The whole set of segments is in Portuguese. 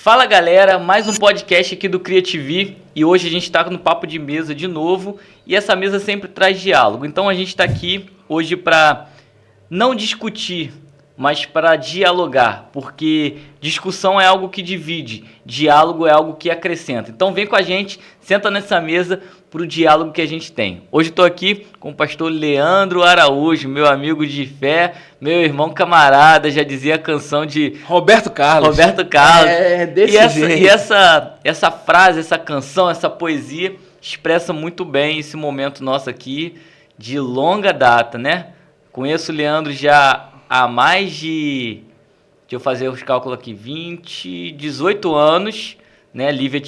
Fala galera, mais um podcast aqui do CriaTV e hoje a gente está no Papo de Mesa de novo e essa mesa sempre traz diálogo. Então a gente está aqui hoje para não discutir, mas para dialogar, porque discussão é algo que divide, diálogo é algo que acrescenta. Então vem com a gente, senta nessa mesa para o diálogo que a gente tem. Hoje estou aqui com o pastor Leandro Araújo, meu amigo de fé, meu irmão camarada, já dizia a canção de Roberto Carlos. Desse jeito. E essa frase, essa canção, essa poesia expressa muito bem esse momento nosso aqui de longa data, né? Conheço o Leandro já há mais de, deixa eu fazer os cálculos aqui, 18 anos, né? Lívia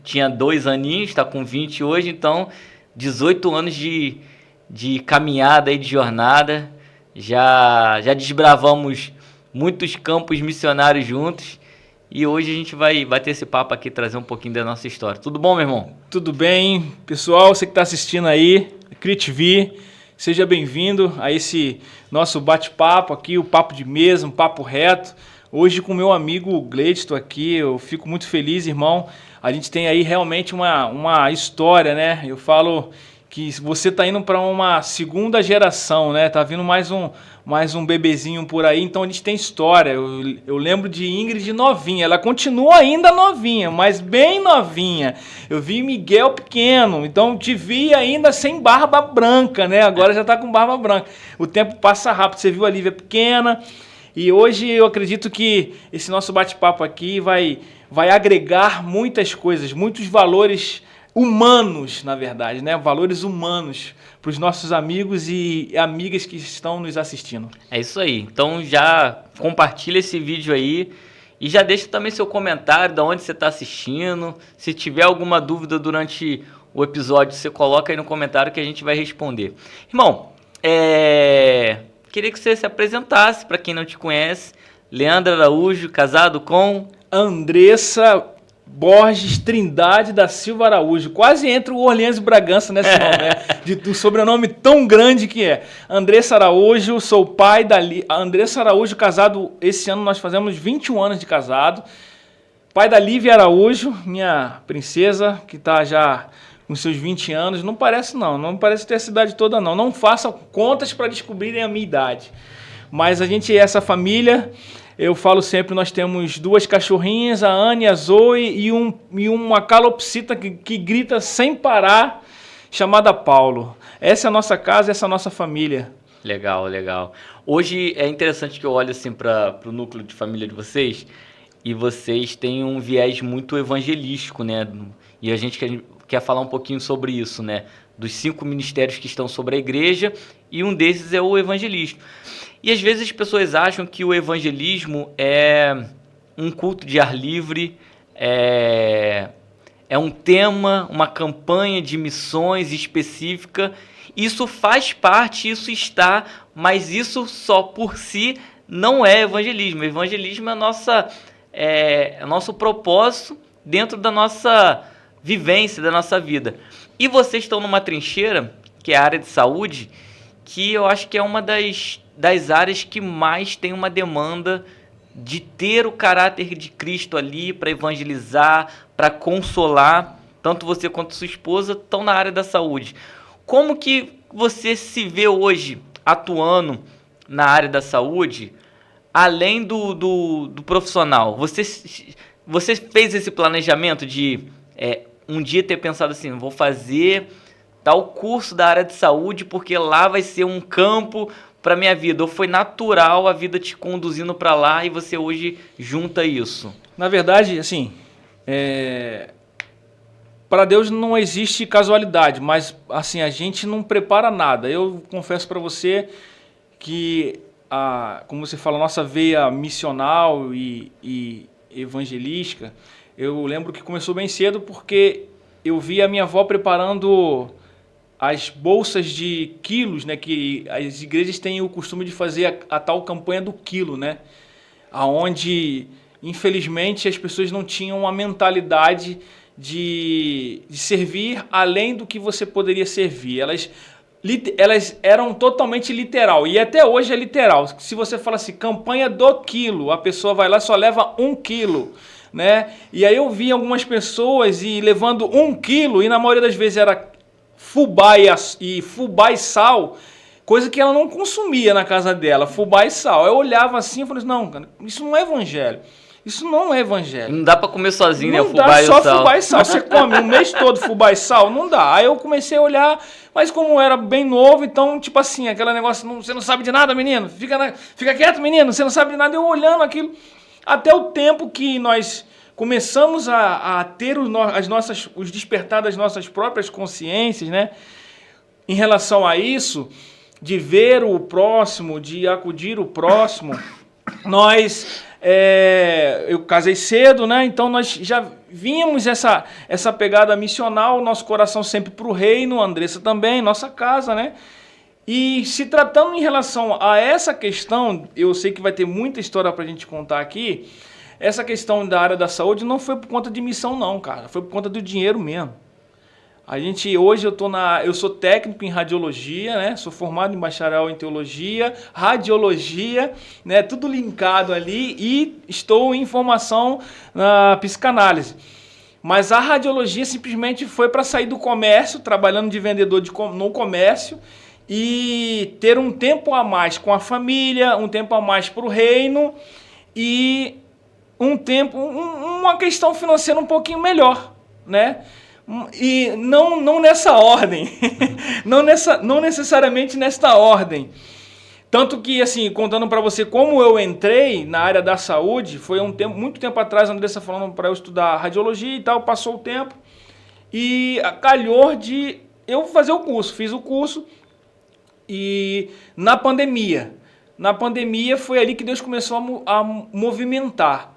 tinha 2 aninhos, está com 20 hoje, então 18 anos de caminhada e de jornada. Já desbravamos muitos campos missionários juntos e hoje a gente vai ter esse papo aqui, trazer um pouquinho da nossa história. Tudo bom, meu irmão? Tudo bem. Pessoal, você que está assistindo aí, CriaTV, seja bem-vindo a esse nosso bate-papo aqui, o papo de mesa, um papo reto. Hoje com o meu amigo Gleidson aqui, eu fico muito feliz, irmão. A gente tem aí realmente uma história, né? Eu falo que você está indo para uma segunda geração, né? Tá vindo mais um bebezinho por aí, então a gente tem história. Eu lembro de Ingrid novinha, ela continua ainda novinha, mas bem novinha. Eu vi Miguel pequeno, então te vi ainda sem barba branca, né? Agora já tá com barba branca. O tempo passa rápido, você viu a Lívia pequena. E hoje eu acredito que esse nosso bate-papo aqui vai agregar muitas coisas, muitos valores humanos, na verdade, né? Valores humanos para os nossos amigos e amigas que estão nos assistindo. É isso aí. Então já compartilha esse vídeo aí e já deixa também seu comentário de onde você está assistindo. Se tiver alguma dúvida durante o episódio, você coloca aí no comentário que a gente vai responder. Irmão, queria que você se apresentasse para quem não te conhece. Leandro Araújo, casado com Andressa Borges Trindade da Silva Araújo. Quase entre o Orleans e Bragança nesse nome, né? Do sobrenome tão grande que é. Andressa Araújo, sou pai da Andressa Araújo, casado, esse ano nós fazemos 21 anos de casado. Pai da Lívia Araújo, minha princesa, que está já com seus 20 anos. Não parece não parece ter essa idade toda não. Não façam contas para descobrirem a minha idade. Mas a gente é essa família. Eu falo sempre, nós temos 2 cachorrinhas, a Anne e a Zoe, e uma calopsita que grita sem parar, chamada Paulo. Essa é a nossa casa, essa é a nossa família. Legal, legal. Hoje é interessante que eu olho assim para o núcleo de família de vocês, e vocês têm um viés muito evangelístico, né? E a gente quer falar um pouquinho sobre isso, né? Dos 5 ministérios que estão sobre a igreja, e um desses é o evangelismo. E às vezes as pessoas acham que o evangelismo é um culto de ar livre, é um tema, uma campanha de missões específica. Isso faz parte, isso está, mas isso só por si não é evangelismo. O evangelismo é nosso propósito dentro da nossa vivência, da nossa vida. E vocês estão numa trincheira, que é a área de saúde, que eu acho que é uma das áreas que mais tem uma demanda de ter o caráter de Cristo ali para evangelizar, para consolar. Tanto você quanto sua esposa estão na área da saúde. Como que você se vê hoje atuando na área da saúde, além do profissional? Você fez esse planejamento de um dia ter pensado assim, vou fazer tal curso da área de saúde porque lá vai ser um campo para minha vida, ou foi natural a vida te conduzindo para lá e você hoje junta isso? Na verdade, assim, para Deus não existe casualidade, mas assim, a gente não prepara nada. Eu confesso para você que, como você fala, nossa veia missional e evangelística, eu lembro que começou bem cedo porque eu vi a minha avó preparando as bolsas de quilos, né, que as igrejas têm o costume de fazer a tal campanha do quilo, né, aonde, infelizmente, as pessoas não tinham a mentalidade de servir além do que você poderia servir. Elas eram totalmente literal, e até hoje é literal. Se você fala assim, campanha do quilo, a pessoa vai lá e só leva 1 quilo. né? E aí eu vi algumas pessoas levando 1 quilo, e na maioria das vezes era fubá e fubá e sal, coisa que ela não consumia na casa dela, fubá e sal. Eu olhava assim e falei, não, cara, isso não é evangelho. Isso não é evangelho. Não dá pra comer sozinho, né? Não dá só fubá e sal. Você come um mês todo fubá e sal? Não dá. Aí eu comecei a olhar, mas como eu era bem novo, então, tipo assim, aquele negócio, você não sabe de nada, menino? Fica quieto, menino, você não sabe de nada. Eu olhando aquilo, até o tempo que nós começamos a ter os despertar das nossas próprias consciências, né? Em relação a isso, de ver o próximo, de acudir o próximo, eu casei cedo, né? Então nós já vínhamos essa pegada missional, nosso coração sempre para o reino, a Andressa também, nossa casa, né? E se tratando em relação a essa questão, eu sei que vai ter muita história para a gente contar aqui, essa questão da área da saúde não foi por conta de missão não, cara, foi por conta do dinheiro mesmo. Hoje eu sou técnico em radiologia, né? Sou formado em bacharel em teologia, radiologia, né? Tudo linkado ali, e estou em formação na psicanálise. Mas a radiologia simplesmente foi para sair do comércio, trabalhando de vendedor no comércio, e ter um tempo a mais com a família, um tempo a mais para o reino, e uma questão financeira um pouquinho melhor, né? E não nessa ordem, não necessariamente nesta ordem. Tanto que, assim, contando para você como eu entrei na área da saúde, foi muito tempo atrás, a Andressa falando para eu estudar radiologia e tal, passou o tempo, e calhou de eu fazer o curso, fiz o curso, e na pandemia foi ali que Deus começou a movimentar.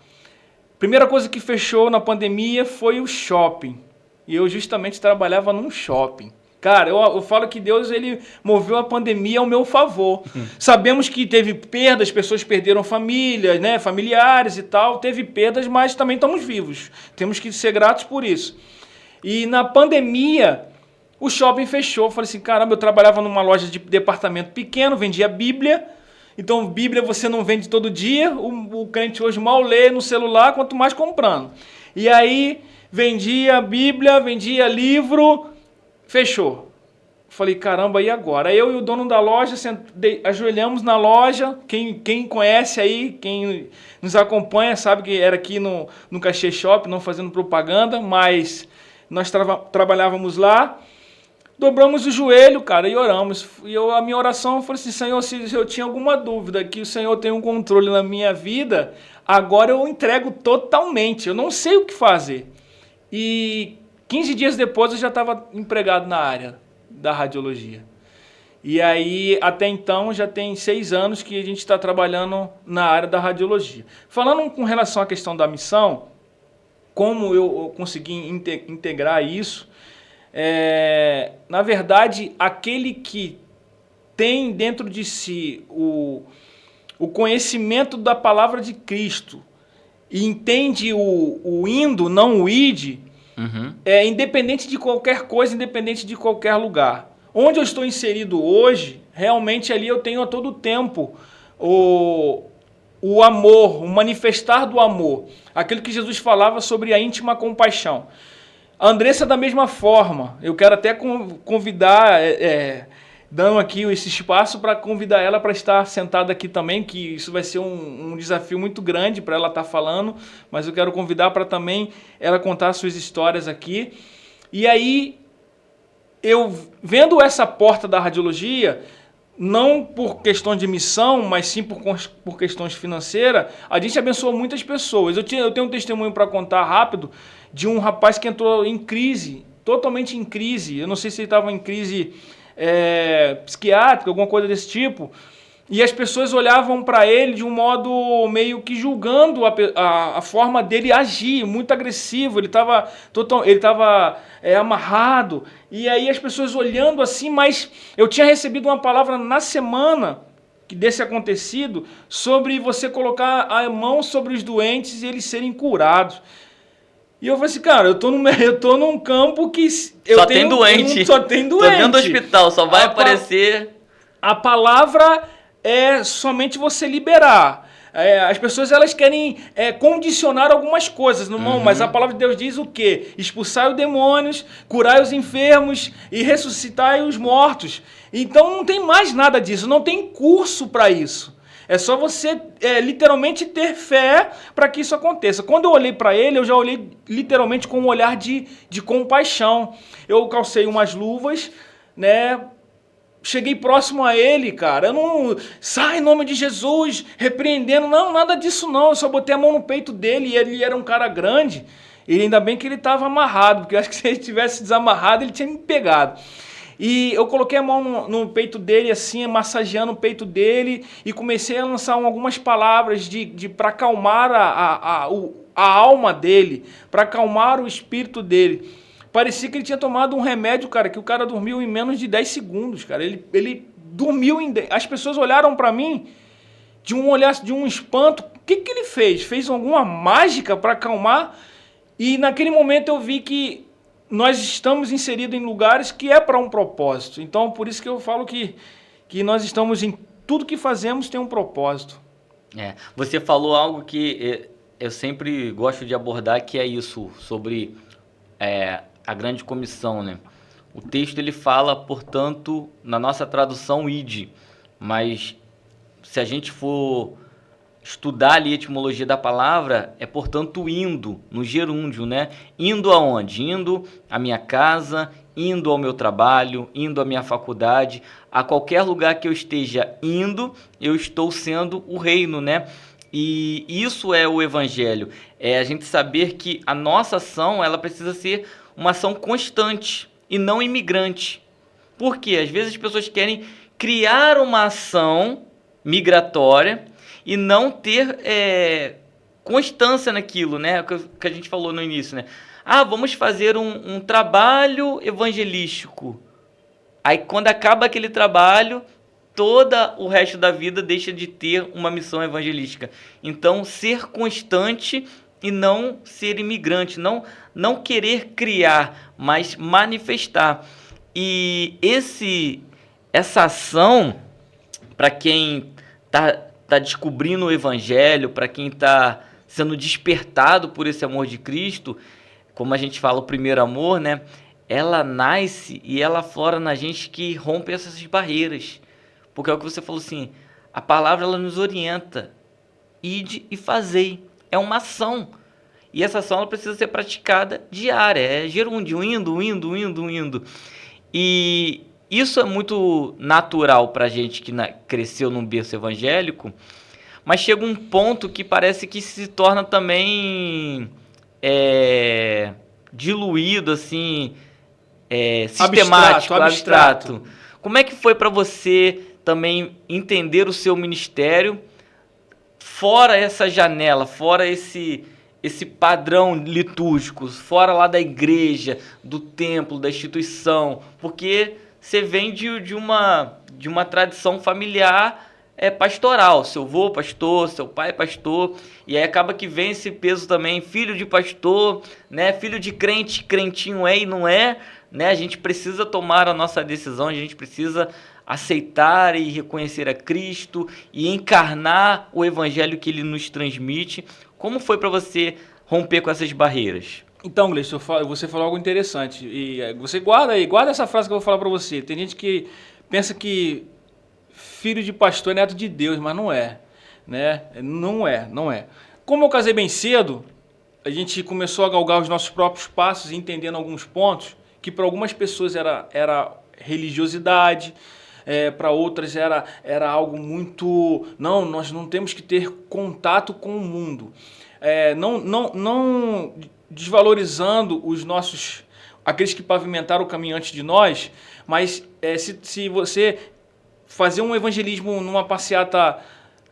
Primeira coisa que fechou na pandemia foi o shopping. E eu justamente trabalhava num shopping. Cara, eu falo que Deus ele moveu a pandemia ao meu favor. Sabemos que teve perdas, pessoas perderam famílias, né, familiares e tal. Teve perdas, mas também estamos vivos. Temos que ser gratos por isso. E na pandemia, o shopping fechou. Eu falei assim, caramba, eu trabalhava numa loja de departamento pequeno, vendia Bíblia. Então, Bíblia você não vende todo dia. O crente hoje mal lê no celular, quanto mais comprando. E aí vendia Bíblia, vendia livro, fechou. Falei, caramba, e agora? Eu e o dono da loja ajoelhamos na loja. Quem conhece aí, quem nos acompanha, sabe que era aqui no Cachê Shop, não fazendo propaganda, mas nós trabalhávamos lá. Dobramos o joelho, cara, e oramos. E a minha oração foi assim, Senhor, se eu tinha alguma dúvida que o Senhor tem um controle na minha vida, agora eu entrego totalmente. Eu não sei o que fazer. E 15 dias depois eu já estava empregado na área da radiologia. E aí, até então, já tem 6 anos que a gente está trabalhando na área da radiologia. Falando com relação à questão da missão, como eu consegui integrar isso, na verdade, aquele que tem dentro de si o conhecimento da palavra de Cristo e entende o indo, não o ide, independente de qualquer coisa, independente de qualquer lugar. Onde eu estou inserido hoje, realmente ali eu tenho a todo tempo o amor, o manifestar do amor. Aquilo que Jesus falava sobre a íntima compaixão. A Andressa da mesma forma. Eu quero até convidar, dando aqui esse espaço para convidar ela para estar sentada aqui também, que isso vai ser um desafio muito grande para ela estar falando, mas eu quero convidar para também ela contar suas histórias aqui. E aí, eu vendo essa porta da radiologia, não por questão de missão, mas sim por questões financeiras, a gente abençoou muitas pessoas. Eu tenho um testemunho para contar rápido de um rapaz que entrou em crise, totalmente em crise. Eu não sei se ele estava em crise psiquiátrica, alguma coisa desse tipo. E as pessoas olhavam para ele de um modo meio que julgando a forma dele agir, muito agressivo. Ele estava amarrado. E aí as pessoas olhando assim, mas eu tinha recebido uma palavra na semana desse acontecido sobre você colocar a mão sobre os doentes e eles serem curados. E eu falei assim, cara, eu tô num campo que só tem doente. Só tem doente. Tô dentro do hospital, só vai aparecer. A palavra é somente você liberar. As pessoas elas querem condicionar algumas coisas, não? Mas a palavra de Deus diz o quê? Expulsai os demônios, curai os enfermos e ressuscitai os mortos. Então não tem mais nada disso, não tem curso para isso. É só você literalmente ter fé para que isso aconteça. Quando eu olhei para ele, eu já olhei literalmente com um olhar de compaixão. Eu calcei umas luvas, né? Cheguei próximo a ele, cara. Eu não... Sai em nome de Jesus, repreendendo. Não, nada disso não. Eu só botei a mão no peito dele e ele era um cara grande. E ainda bem que ele estava amarrado, porque eu acho que se ele tivesse desamarrado, ele tinha me pegado. E eu coloquei a mão no peito dele, assim, massageando o peito dele, e comecei a lançar algumas palavras para acalmar a alma dele, para acalmar o espírito dele. Parecia que ele tinha tomado um remédio, cara, que o cara dormiu em menos de 10 segundos, cara. Ele dormiu As pessoas olharam para mim de um olhar, de um espanto. O que ele fez? Fez alguma mágica para acalmar? E naquele momento eu vi que nós estamos inseridos em lugares que é para um propósito. Então, por isso que eu falo que nós estamos em tudo que fazemos tem um propósito. Você falou algo que eu sempre gosto de abordar, que é isso, sobre a grande comissão, né? O texto ele fala, portanto, na nossa tradução, ide, mas se a gente for estudar ali a etimologia da palavra, é portanto indo, no gerúndio, né? Indo aonde? Indo à minha casa, indo ao meu trabalho, indo à minha faculdade, a qualquer lugar que eu esteja indo, eu estou sendo o reino, né? E isso é o evangelho, é a gente saber que a nossa ação, ela precisa ser uma ação constante e não imigrante. Por quê? Às vezes as pessoas querem criar uma ação migratória e não ter constância naquilo, né? O que a gente falou no início, né? Vamos fazer um trabalho evangelístico. Aí quando acaba aquele trabalho, todo o resto da vida deixa de ter uma missão evangelística. Então, ser constante e não ser imigrante, não querer criar, mas manifestar. E essa ação, para quem está descobrindo o evangelho, para quem está sendo despertado por esse amor de Cristo, como a gente fala, o primeiro amor, né? Ela nasce e ela aflora na gente que rompe essas barreiras. Porque é o que você falou assim, a palavra ela nos orienta. Ide e fazei. É uma ação. E essa ação ela precisa ser praticada diária. É gerúndio, indo. E isso é muito natural para a gente que cresceu num berço evangélico, mas chega um ponto que parece que se torna também diluído, assim, sistemático, abstrato. Como é que foi para você também entender o seu ministério fora essa janela, fora esse padrão litúrgico, fora lá da igreja, do templo, da instituição? Porque você vem de uma tradição familiar pastoral. Seu avô pastor, seu pai pastor, e aí acaba que vem esse peso também, filho de pastor, né? Filho de crente, crentinho é e não é, né? A gente precisa tomar a nossa decisão, a gente precisa aceitar e reconhecer a Cristo e encarnar o evangelho que ele nos transmite. Como foi para você romper com essas barreiras? Então, Gleice, você falou algo interessante. E você guarda essa frase que eu vou falar para você. Tem gente que pensa que filho de pastor é neto de Deus, mas não é. Né? Não é. Como eu casei bem cedo, a gente começou a galgar os nossos próprios passos, entendendo alguns pontos, que para algumas pessoas era religiosidade, para outras era algo muito... Não, nós não temos que ter contato com o mundo. Não desvalorizando aqueles que pavimentaram o caminho antes de nós, mas se você fazer um evangelismo numa passeata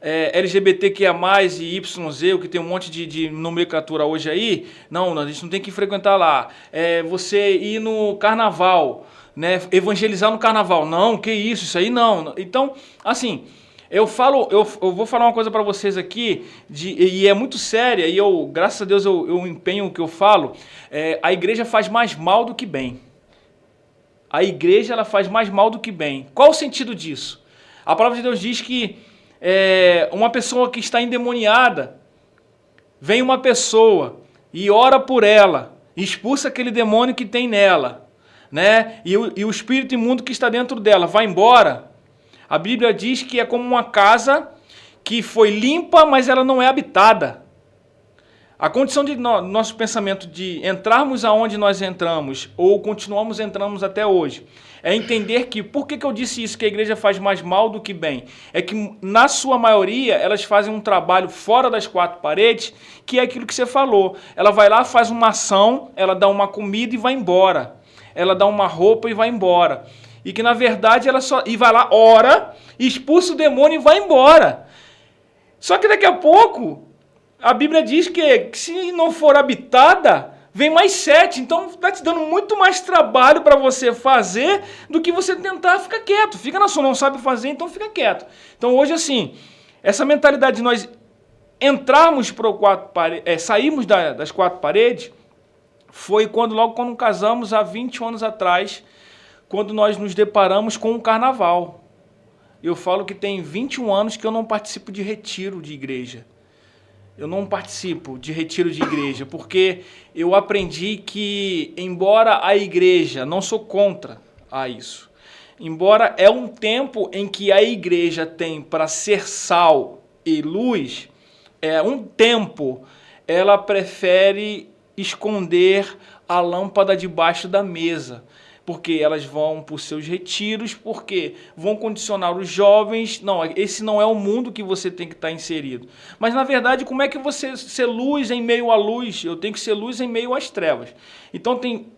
LGBTQIA+, e YZ, o que tem um monte de nomenclatura hoje aí, não, a gente não tem que frequentar lá. Você ir no carnaval, né, evangelizar no carnaval, não, que isso aí não. Então, assim... Eu vou falar uma coisa para vocês aqui, e é muito séria, e graças a Deus, eu empenho o que eu falo. A igreja faz mais mal do que bem. A igreja ela faz mais mal do que bem. Qual o sentido disso? A palavra de Deus diz que uma pessoa que está endemoniada, vem uma pessoa e ora por ela, expulsa aquele demônio que tem nela, né? E o espírito imundo que está dentro dela vai embora. A Bíblia diz que é como uma casa que foi limpa, mas ela não é habitada. A condição de nosso pensamento de entrarmos aonde nós entramos, ou continuamos entramos até hoje, é entender que, por que eu disse isso, que a igreja faz mais mal do que bem? É que, na sua maioria, elas fazem um trabalho fora das quatro paredes, que é aquilo que você falou. Ela vai lá, faz uma ação, ela dá uma comida e vai embora. Ela dá uma roupa e vai embora. E que, na verdade, ela só... E vai lá, ora, expulsa o demônio e vai embora. Só que daqui a pouco... A Bíblia diz que se não for habitada, vem mais 7. Então está te dando muito mais trabalho para você fazer do que você tentar ficar quieto. Fica na sua, não sabe fazer, então fica quieto. Então hoje, assim, essa mentalidade de nós entrarmos para o sairmos das quatro paredes, foi logo quando casamos, há 20 anos atrás, quando nós nos deparamos com o carnaval. Eu falo que tem 21 anos que eu não participo de retiro de igreja. Eu não participo de retiro de igreja, porque eu aprendi que, embora a igreja, não sou contra a isso, embora é um tempo em que a igreja tem para ser sal e luz, é um tempo, ela prefere esconder a lâmpada debaixo da mesa, porque elas vão por seus retiros, porque vão condicionar os jovens. Não, esse não é o mundo que você tem que estar inserido. Mas, na verdade, como é que você ser luz em meio à luz? Eu tenho que ser luz em meio às trevas. Então, tem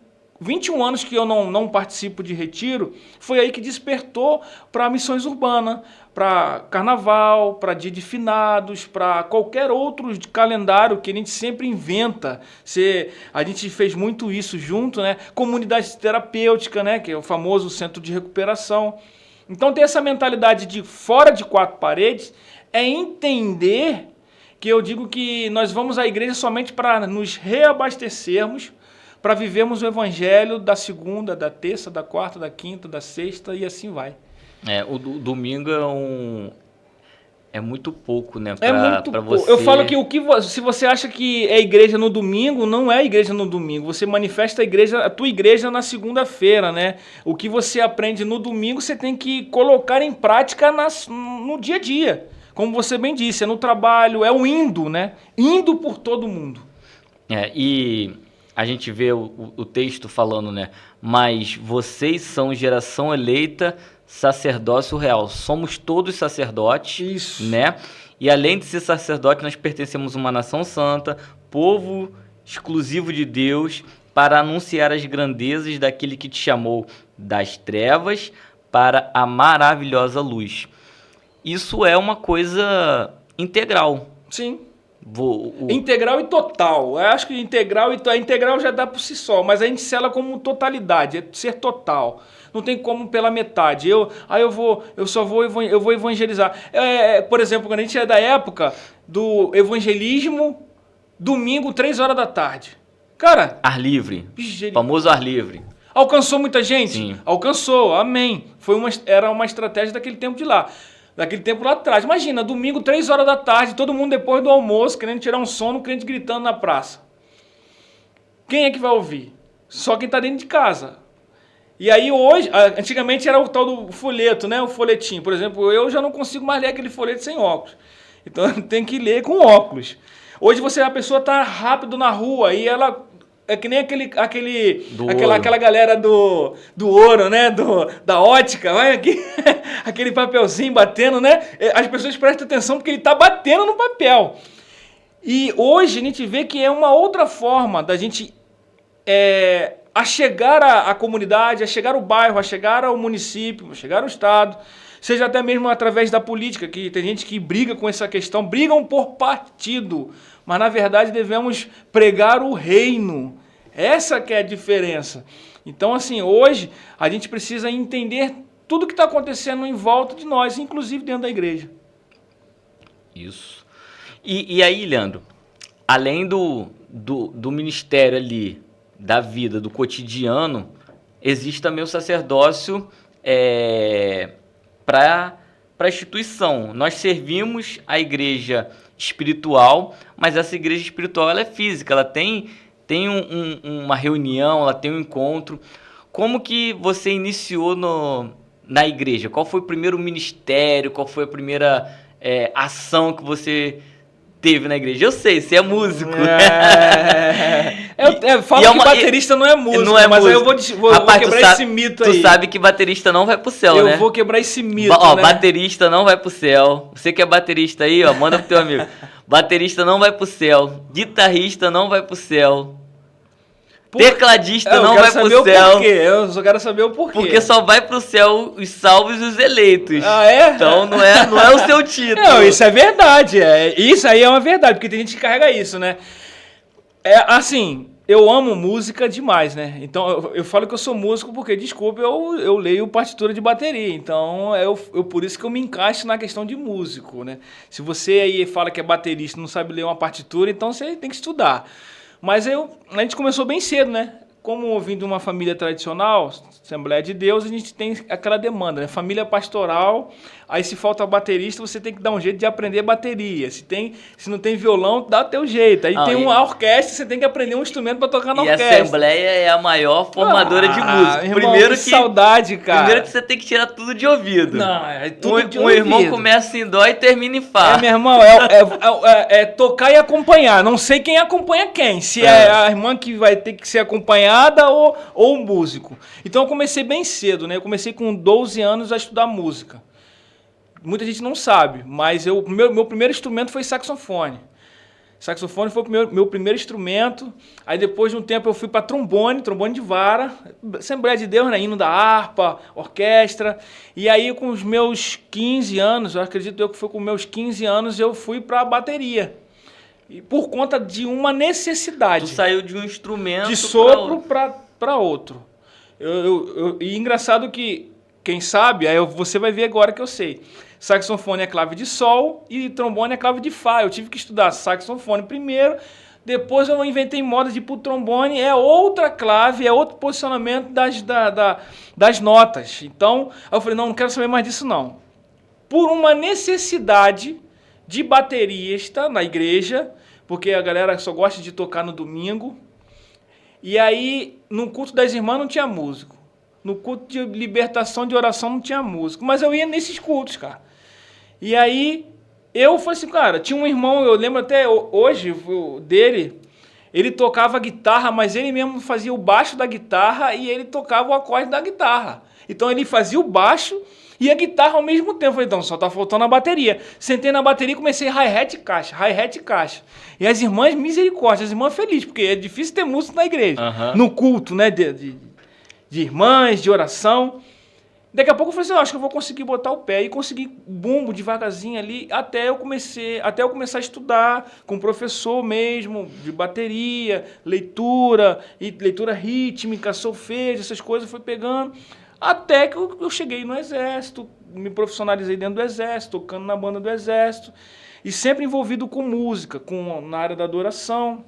21 anos que eu não participo de retiro, foi aí que despertou para missões urbanas, para carnaval, para dia de finados, para qualquer outro calendário que a gente sempre inventa. A gente fez muito isso junto, né? Comunidade terapêutica, né? Que é o famoso centro de recuperação. Então, ter essa mentalidade de fora de quatro paredes é entender que eu digo que nós vamos à igreja somente para nos reabastecermos, para vivermos o evangelho da segunda, da terça, da quarta, da quinta, da sexta e assim vai. O domingo é muito pouco, né? É muito pra pouco. você... Eu falo que se você acha que é igreja no domingo, não é igreja no domingo. Você manifesta a tua igreja na segunda-feira, né? O que você aprende no domingo, você tem que colocar em prática no dia a dia. Como você bem disse, é no trabalho, é o indo, né? Indo por todo mundo. E a gente vê o texto falando, né? Mas vocês são geração eleita, sacerdócio real. Somos todos sacerdotes, isso, né? E além de ser sacerdote, nós pertencemos a uma nação santa, povo exclusivo de Deus, para anunciar as grandezas daquele que te chamou das trevas para a maravilhosa luz. Isso é uma coisa integral. Sim. Integral e total. Eu acho que a integral já dá por si só, mas a gente sela como totalidade, é ser total. Não tem como pela metade. Eu vou evangelizar. Por exemplo, quando a gente é da época do evangelismo, domingo, 3 horas da tarde. Cara... Ar livre. Famoso ar livre. Alcançou muita gente? Sim. Alcançou, amém. Era uma estratégia daquele tempo de lá. Daquele tempo lá atrás. Imagina, domingo, 3 horas da tarde, todo mundo depois do almoço, querendo tirar um sono, crente gritando na praça. Quem é que vai ouvir? Só quem está dentro de casa. E aí hoje, antigamente era o tal do folheto, né? O folhetim. Por exemplo, eu já não consigo mais ler aquele folheto sem óculos. Então eu tenho que ler com óculos. Hoje a pessoa está rápido na rua e ela... É que nem aquela galera do ouro, né? Da ótica, vai aqui, aquele papelzinho batendo, né? As pessoas prestam atenção porque ele está batendo no papel. E hoje a gente vê que é uma outra forma da gente achegar a comunidade, achegar o bairro, achegar ao município, achegar ao estado, seja até mesmo através da política, que tem gente que briga com essa questão, brigam por partido, mas na verdade devemos pregar o reino. Essa que é a diferença. Então, assim, hoje a gente precisa entender tudo que está acontecendo em volta de nós, inclusive dentro da igreja. Isso. E aí, Leandro, além do ministério ali, da vida, do cotidiano, existe também o sacerdócio para para a instituição. Nós servimos a igreja espiritual, mas essa igreja espiritual ela é física, ela tem uma reunião, ela tem um encontro. Como que você iniciou na igreja? Qual foi o primeiro ministério? Qual foi a primeira ação que você teve na igreja? Eu sei, você é músico. Eu falo que baterista não é músico, mas músico. Aí eu vou Rapaz, quebrar esse mito aí. Tu sabe que baterista não vai pro céu, né? Eu vou quebrar esse mito, né? Baterista não vai pro céu. Você que é baterista aí, ó, manda pro teu amigo. Baterista não vai pro céu. Guitarrista não vai pro céu. Tecladista não vai pro céu. Eu só quero saber o porquê. Porque só vai pro céu os salvos e os eleitos. Ah, é? Então não é o seu título. Não, isso é verdade. Isso aí é uma verdade, porque tem gente que carrega isso, né? Assim, eu amo música demais, né? Então eu falo que eu sou músico porque, desculpa, eu leio partitura de bateria. Então por isso que eu me encaixo na questão de músico, né? Se você aí fala que é baterista e não sabe ler uma partitura, então você tem que estudar. Mas a gente começou bem cedo, né? Como vindo de uma família tradicional, Assembleia de Deus, a gente tem aquela demanda, né? Família pastoral, aí se falta baterista, você tem que dar um jeito de aprender bateria. Se não tem violão, dá o teu jeito. Aí tem uma orquestra, você tem que aprender um instrumento para tocar na orquestra. E a Assembleia é a maior formadora de música. Irmão, que saudade, cara. Primeiro que você tem que tirar tudo de ouvido. Não, é tudo de ouvido. Um irmão começa em dó e termina em fá. Meu irmão, é tocar e acompanhar. Não sei quem acompanha quem. Se é a irmã que vai ter que ser acompanhada ou o músico. Então eu comecei bem cedo, né? Eu comecei com 12 anos a estudar música. Muita gente não sabe, mas meu primeiro instrumento foi saxofone. Saxofone foi o meu primeiro instrumento. Aí depois de um tempo eu fui para trombone de vara, Assembleia de Deus, né? Hino da harpa, orquestra. E aí com os meus 15 anos, eu acredito que foi com meus 15 anos, eu fui para a bateria. E por conta de uma necessidade. Tu saiu de um instrumento de sopro para outro. E engraçado que, quem sabe, aí você vai ver agora que eu sei. Saxofone é clave de sol e trombone é clave de fá. Eu tive que estudar saxofone primeiro, depois eu inventei moda de ir pro trombone, é outra clave, é outro posicionamento das notas. Então, eu falei, não quero saber mais disso não. Por uma necessidade de baterista na igreja, porque a galera só gosta de tocar no domingo, e aí no culto das irmãs não tinha músico. No culto de libertação de oração não tinha músico. Mas eu ia nesses cultos, cara. E aí eu falei assim, cara, tinha um irmão, eu lembro até hoje dele, ele tocava guitarra, mas ele mesmo fazia o baixo da guitarra e ele tocava o acorde da guitarra. Então ele fazia o baixo e a guitarra ao mesmo tempo. Eu falei, então só tá faltando a bateria. Sentei na bateria e comecei hi-hat e caixa. E as irmãs, misericórdia, as irmãs felizes, porque é difícil ter músico na igreja. No culto, né, de irmãs, de oração. Daqui a pouco eu falei assim, acho que eu vou conseguir botar o pé. E consegui bumbo devagarzinho ali, até eu começar a estudar com o professor mesmo, de bateria, leitura rítmica, solfejo, essas coisas, fui pegando. Até que eu cheguei no exército, me profissionalizei dentro do exército, tocando na banda do exército. E sempre envolvido com música, na área da adoração.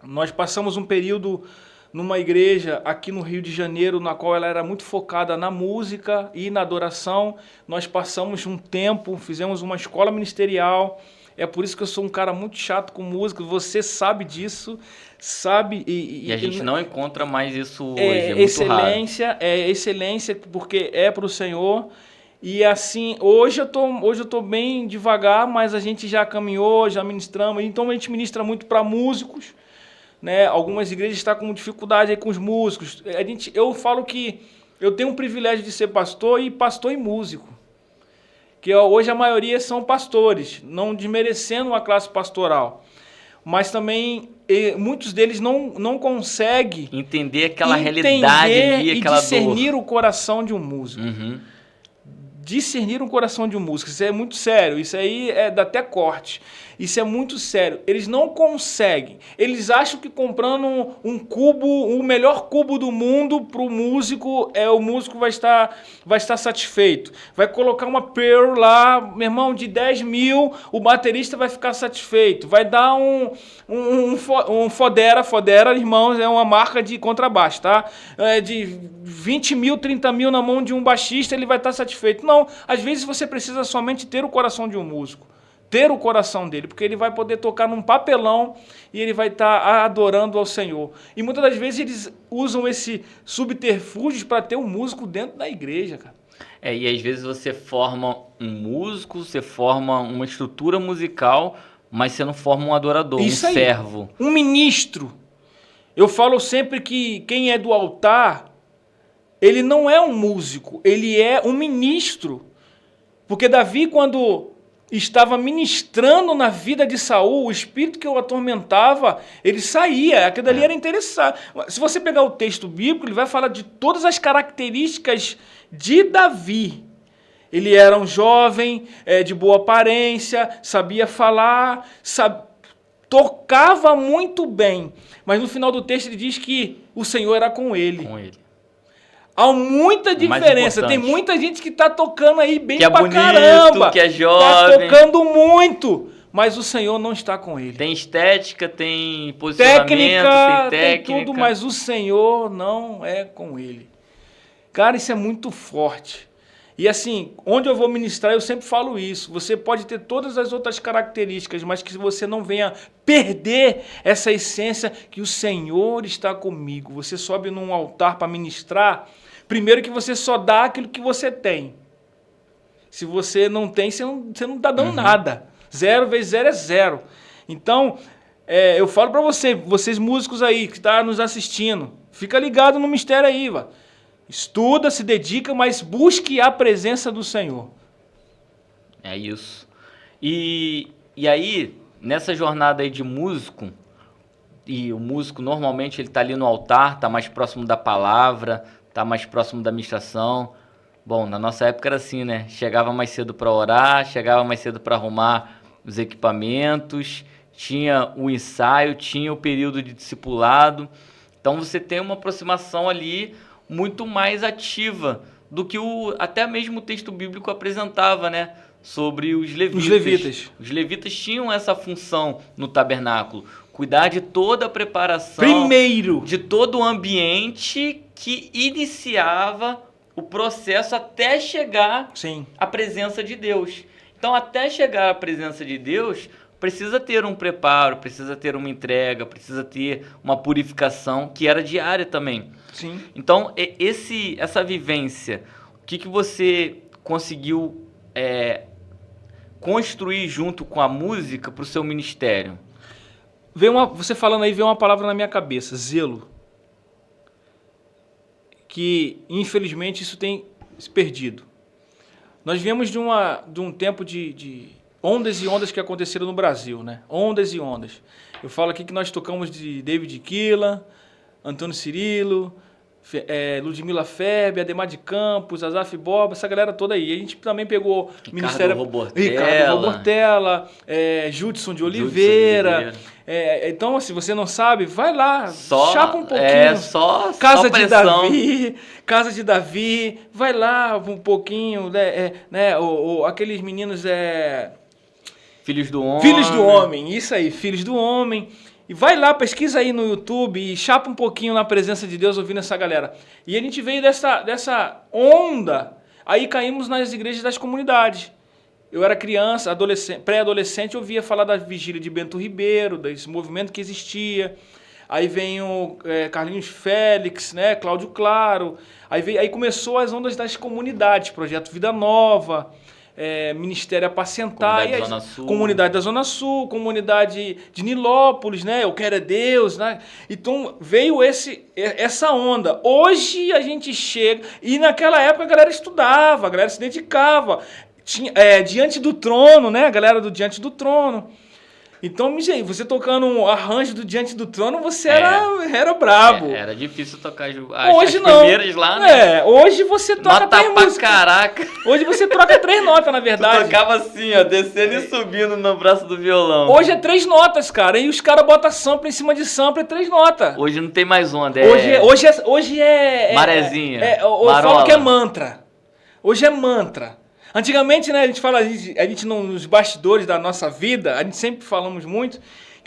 Nós passamos um período numa igreja aqui no Rio de Janeiro, na qual ela era muito focada na música e na adoração. Nós passamos um tempo, fizemos uma escola ministerial. É por isso que eu sou um cara muito chato com música, você sabe disso, sabe? E a gente não encontra mais isso hoje, é muito raro. É excelência, porque é para o Senhor. E assim, hoje eu tô bem devagar, mas a gente já caminhou, já ministramos. Então a gente ministra muito para músicos, né? Algumas igrejas estão com dificuldade aí com os músicos. Eu falo que eu tenho um privilégio de ser pastor e músico. Que hoje a maioria são pastores, não desmerecendo a classe pastoral. Mas também muitos deles não conseguem entender aquela realidade ali, aquela dor. Discernir o coração de um músico. Uhum. Discernir o coração de um músico, isso é muito sério, isso aí dá até corte. Isso é muito sério. Eles não conseguem. Eles acham que comprando um cubo, o melhor cubo do mundo para o músico, o músico vai estar satisfeito. Vai colocar uma Pearl lá, meu irmão, de 10 mil, o baterista vai ficar satisfeito. Vai dar um Fodera, irmãos, é uma marca de contrabaixo, tá? De 20 mil, 30 mil na mão de um baixista, ele vai estar satisfeito. Não, Não, às vezes você precisa somente ter o coração de um músico. Ter o coração dele, porque ele vai poder tocar num papelão e ele vai estar adorando ao Senhor. E muitas das vezes eles usam esse subterfúgio para ter um músico dentro da igreja, cara. E às vezes você forma um músico, você forma uma estrutura musical, mas você não forma um adorador, Isso um aí. servo. Um ministro. Eu falo sempre que quem é do altar, ele não é um músico, ele é um ministro. Porque Davi, quando estava ministrando na vida de Saul, o espírito que o atormentava, ele saía. Aquilo ali era interessante. Se você pegar o texto bíblico, ele vai falar de todas as características de Davi. Ele era um jovem, de boa aparência, sabia falar, tocava muito bem. Mas no final do texto ele diz que o Senhor era com ele. Com ele. Há muita diferença. Tem importante. muita gente que tá tocando aí bem Que é pra bonito, caramba. que é Tá jovem. tocando muito. Mas o Senhor não está com ele. Tem estética, tem posicionamento, Técnica, tem técnica. tudo, mas o Senhor não é com ele. Cara, isso é muito forte. E assim, onde eu vou ministrar, eu sempre falo isso. Você pode ter todas as outras características, mas que você não venha perder essa essência que o Senhor está comigo. Você sobe num altar para ministrar, primeiro que você só dá aquilo que você tem. Se você não tem, você não está dando nada. 0 vezes 0 é 0. Então, eu falo para vocês músicos aí que estão nos assistindo, fica ligado no mistério aí, vá. Estuda, se dedica, mas busque a presença do Senhor. É isso. E aí, nessa jornada aí de músico, e o músico normalmente ele está ali no altar, está mais próximo da palavra, está mais próximo da ministração. Bom, na nossa época era assim, né? Chegava mais cedo para orar, chegava mais cedo para arrumar os equipamentos, tinha o ensaio, tinha o período de discipulado. Então você tem uma aproximação ali muito mais ativa do que até mesmo o texto bíblico apresentava, né? Sobre os levitas. Os levitas tinham essa função no tabernáculo, cuidar de toda a preparação, Primeiro, de todo o ambiente que iniciava o processo até chegar sim, à presença de Deus. Então, até chegar à presença de Deus, precisa ter um preparo, precisa ter uma entrega, precisa ter uma purificação que era diária também. sim. Então, essa vivência, o que você conseguiu construir junto com a música para o seu ministério? Você falando aí, veio uma palavra na minha cabeça, zelo. Que, infelizmente, isso tem se perdido. Nós viemos de um tempo de ondas e ondas que aconteceram no Brasil, né? Ondas e ondas. Eu falo aqui que nós tocamos de David Quila, Antônio Cirilo, Ludmila Ferber, Ademar de Campos, Azaf Borba, essa galera toda aí. A gente também pegou Ricardo Robortella, Judson de Oliveira. Então, se você não sabe, vai lá, chapa um pouquinho. Casa de Davi, Casa de Davi, vai lá um pouquinho, aqueles meninos Filhos do Homem. Filhos do Homem, isso aí, Filhos do Homem. E vai lá, pesquisa aí no YouTube e chapa um pouquinho na presença de Deus ouvindo essa galera. E a gente veio dessa onda, aí caímos nas igrejas das comunidades. Eu era criança, pré-adolescente, eu ouvia falar da vigília de Bento Ribeiro, desse movimento que existia. Aí vem o Carlinhos Félix, né, Cláudio Claro. Aí começou as ondas das comunidades, Projeto Vida Nova, Ministério Apacentar, Comunidade da Zona Sul, Comunidade de Nilópolis, né? Eu Quero é Deus, né? Então veio essa onda. Hoje a gente chega, e naquela época a galera estudava, a galera se dedicava. Diante do Trono, né? A galera do Diante do Trono. Então, gente, você tocando um arranjo do Diante do Trono, você era brabo. Era difícil tocar hoje as não. primeiras lá, né? Hoje você toca nota 3 músicas. Caraca. Hoje você troca 3 notas, na verdade. Tu tocava assim, ó, descendo e subindo no braço do violão. Hoje é 3 notas, cara. E os caras botam sample em cima de sample, 3 notas. Hoje não tem mais onda. Hoje é marezinha. Eu falo que é mantra. Hoje é mantra. Antigamente, né, a gente nos bastidores da nossa vida, a gente sempre falamos muito,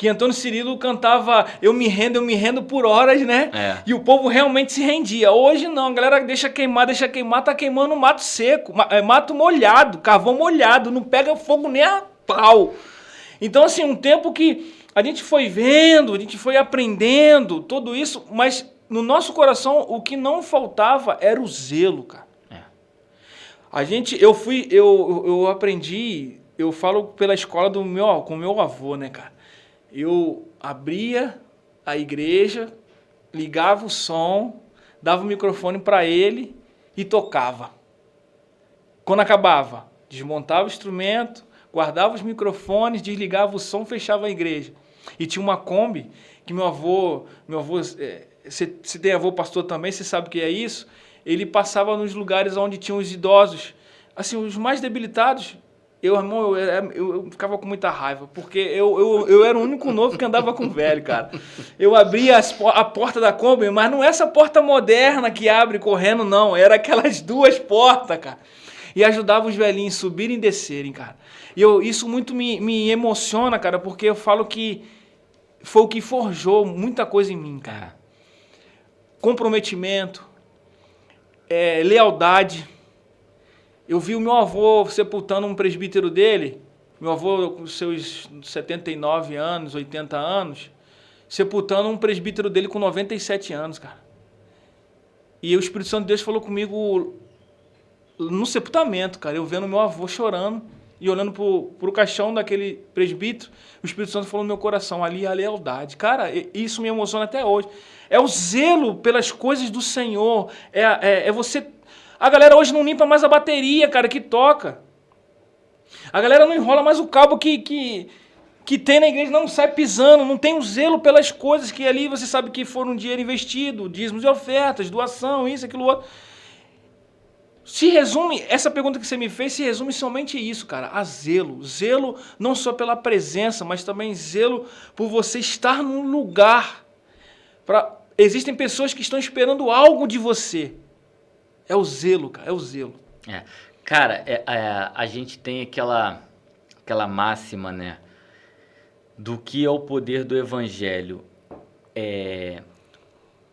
que Antônio Cirilo cantava eu me rendo por horas, né? É. E o povo realmente se rendia. Hoje não, a galera deixa queimar, tá queimando mato seco, mato molhado, carvão molhado, não pega fogo nem a pau. Então, assim, um tempo que a gente foi vendo, a gente foi aprendendo tudo isso, mas no nosso coração o que não faltava era o zelo, cara. Eu aprendi, eu falo pela escola com meu avô, né, cara? Eu abria a igreja, ligava o som, dava o microfone para ele e tocava. Quando acabava, desmontava o instrumento, guardava os microfones, desligava o som, fechava a igreja. E tinha uma Kombi que meu avô, se tem avô pastor também, você sabe o que é isso, ele passava nos lugares onde tinham os idosos, assim, os mais debilitados. Eu ficava com muita raiva, porque eu era o único novo que andava com o velho, cara. Eu abria a porta da Kombi, mas não é essa porta moderna que abre correndo, não. Era aquelas duas portas, cara. E ajudava os velhinhos a subirem e descerem, cara. E isso muito me emociona, cara, porque eu falo que foi o que forjou muita coisa em mim, cara. Comprometimento, lealdade. Eu vi o meu avô sepultando um presbítero dele, meu avô com seus 79 anos, 80 anos, sepultando um presbítero dele com 97 anos, cara. E o Espírito Santo de Deus falou comigo no sepultamento, cara, eu vendo meu avô chorando e olhando pro caixão daquele presbítero, o Espírito Santo falou no meu coração, ali a lealdade. Cara, isso me emociona até hoje. É o zelo pelas coisas do Senhor, é você... A galera hoje não limpa mais a bateria, cara, que toca. A galera não enrola mais o cabo que tem na igreja, não sai pisando, não tem um zelo pelas coisas que ali você sabe que foram um dinheiro investido, dízimos e ofertas, doação, isso, aquilo, outro. Se resume, essa pergunta que você me fez, se resume somente isso, cara, a zelo. Zelo não só pela presença, mas também zelo por você estar num lugar. Existem pessoas que estão esperando algo de você. É o zelo, cara, é o zelo. Cara, a gente tem aquela máxima, né? Do que é o poder do evangelho.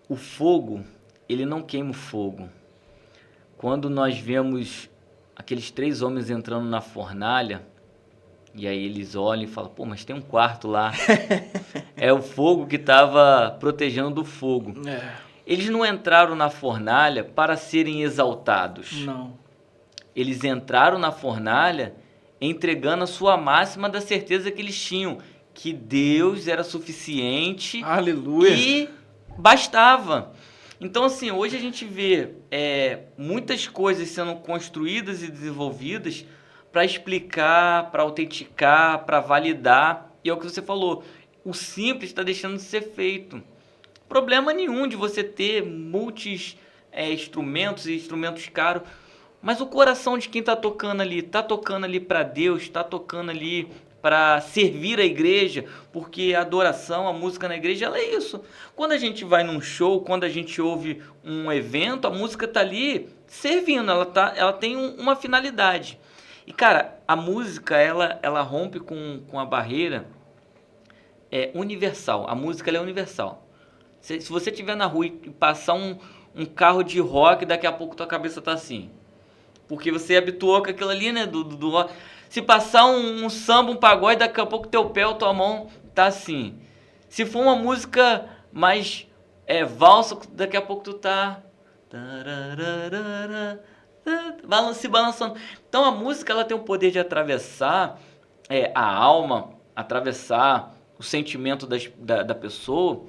O fogo, ele não queima o fogo. Quando nós vemos aqueles 3 homens entrando na fornalha, e aí eles olham e falam, pô, mas tem um quarto lá. É o fogo que estava protegendo do fogo. Eles não entraram na fornalha para serem exaltados. Não. Eles entraram na fornalha entregando a sua máxima da certeza que eles tinham, que Deus era suficiente. Aleluia. E bastava. Então, assim, hoje a gente vê muitas coisas sendo construídas e desenvolvidas para explicar, para autenticar, para validar. E é o que você falou, o simples está deixando de ser feito. Problema nenhum de você ter instrumentos e instrumentos caros, mas o coração de quem está tocando ali para Deus, está tocando ali para servir a igreja, porque a adoração, a música na igreja, ela é isso. Quando a gente vai num show, quando a gente ouve um evento, a música está ali servindo, ela tem uma finalidade. E, cara, a música, ela rompe com a barreira universal. A música, ela é universal. Se você estiver na rua e passar um carro de rock, daqui a pouco tua cabeça tá assim. Porque você habituou com aquilo ali, né, do rock. Se passar um samba, um pagode, daqui a pouco teu pé ou tua mão tá assim. Se for uma música mais valsa, daqui a pouco tu tá se balançando. Então a música, ela tem o poder de atravessar a alma, atravessar o sentimento da pessoa.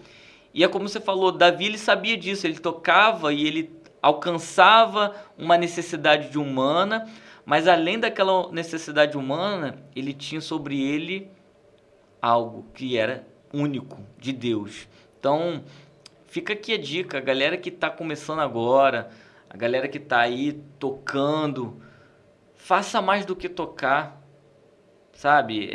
E é como você falou, Davi, ele sabia disso, ele tocava e ele alcançava uma necessidade humana, mas além daquela necessidade humana, ele tinha sobre ele algo que era único, de Deus. Então, fica aqui a dica, a galera que está começando agora, a galera que está aí tocando, faça mais do que tocar, sabe?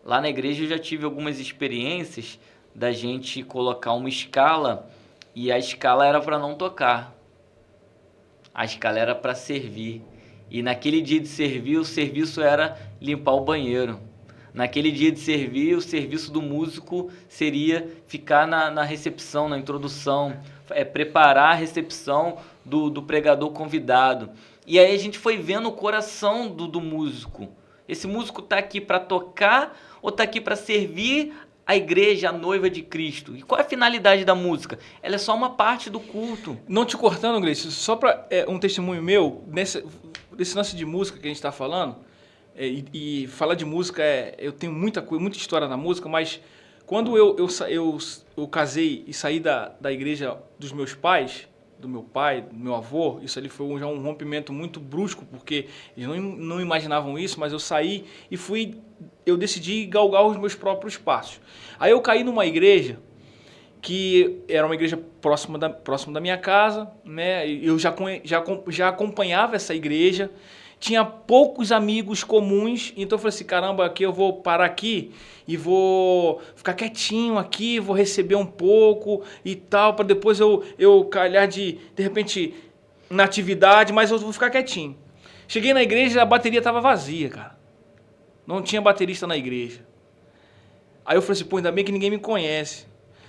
Lá na igreja eu já tive algumas experiências da gente colocar uma escala e a escala era para não tocar. A escala era para servir. E naquele dia de servir, o serviço era limpar o banheiro. Naquele dia de servir, o serviço do músico seria ficar na recepção, na introdução, preparar a recepção do pregador convidado. E aí a gente foi vendo o coração do músico. Esse músico está aqui para tocar ou está aqui para servir a igreja, a noiva de Cristo? E qual é a finalidade da música? Ela é só uma parte do culto. Não te cortando, Gleice, só para um testemunho meu, nesse lance de música que a gente está falando, e falar de música, eu tenho muita história na música, mas quando eu casei e saí da igreja dos meus pais, do meu pai, do meu avô, isso ali foi já um rompimento muito brusco, porque eles não imaginavam isso, mas eu saí e eu decidi galgar os meus próprios passos. Aí eu caí numa igreja que era uma igreja próxima da minha casa, né? Eu já acompanhava essa igreja, tinha poucos amigos comuns, então eu falei assim, caramba, aqui eu vou parar aqui e vou ficar quietinho aqui, vou receber um pouco e tal, para depois eu calhar de repente, na atividade, mas eu vou ficar quietinho. Cheguei na igreja, a bateria estava vazia, cara. Não tinha baterista na igreja. Aí eu falei assim, pô, ainda bem que ninguém me conhece.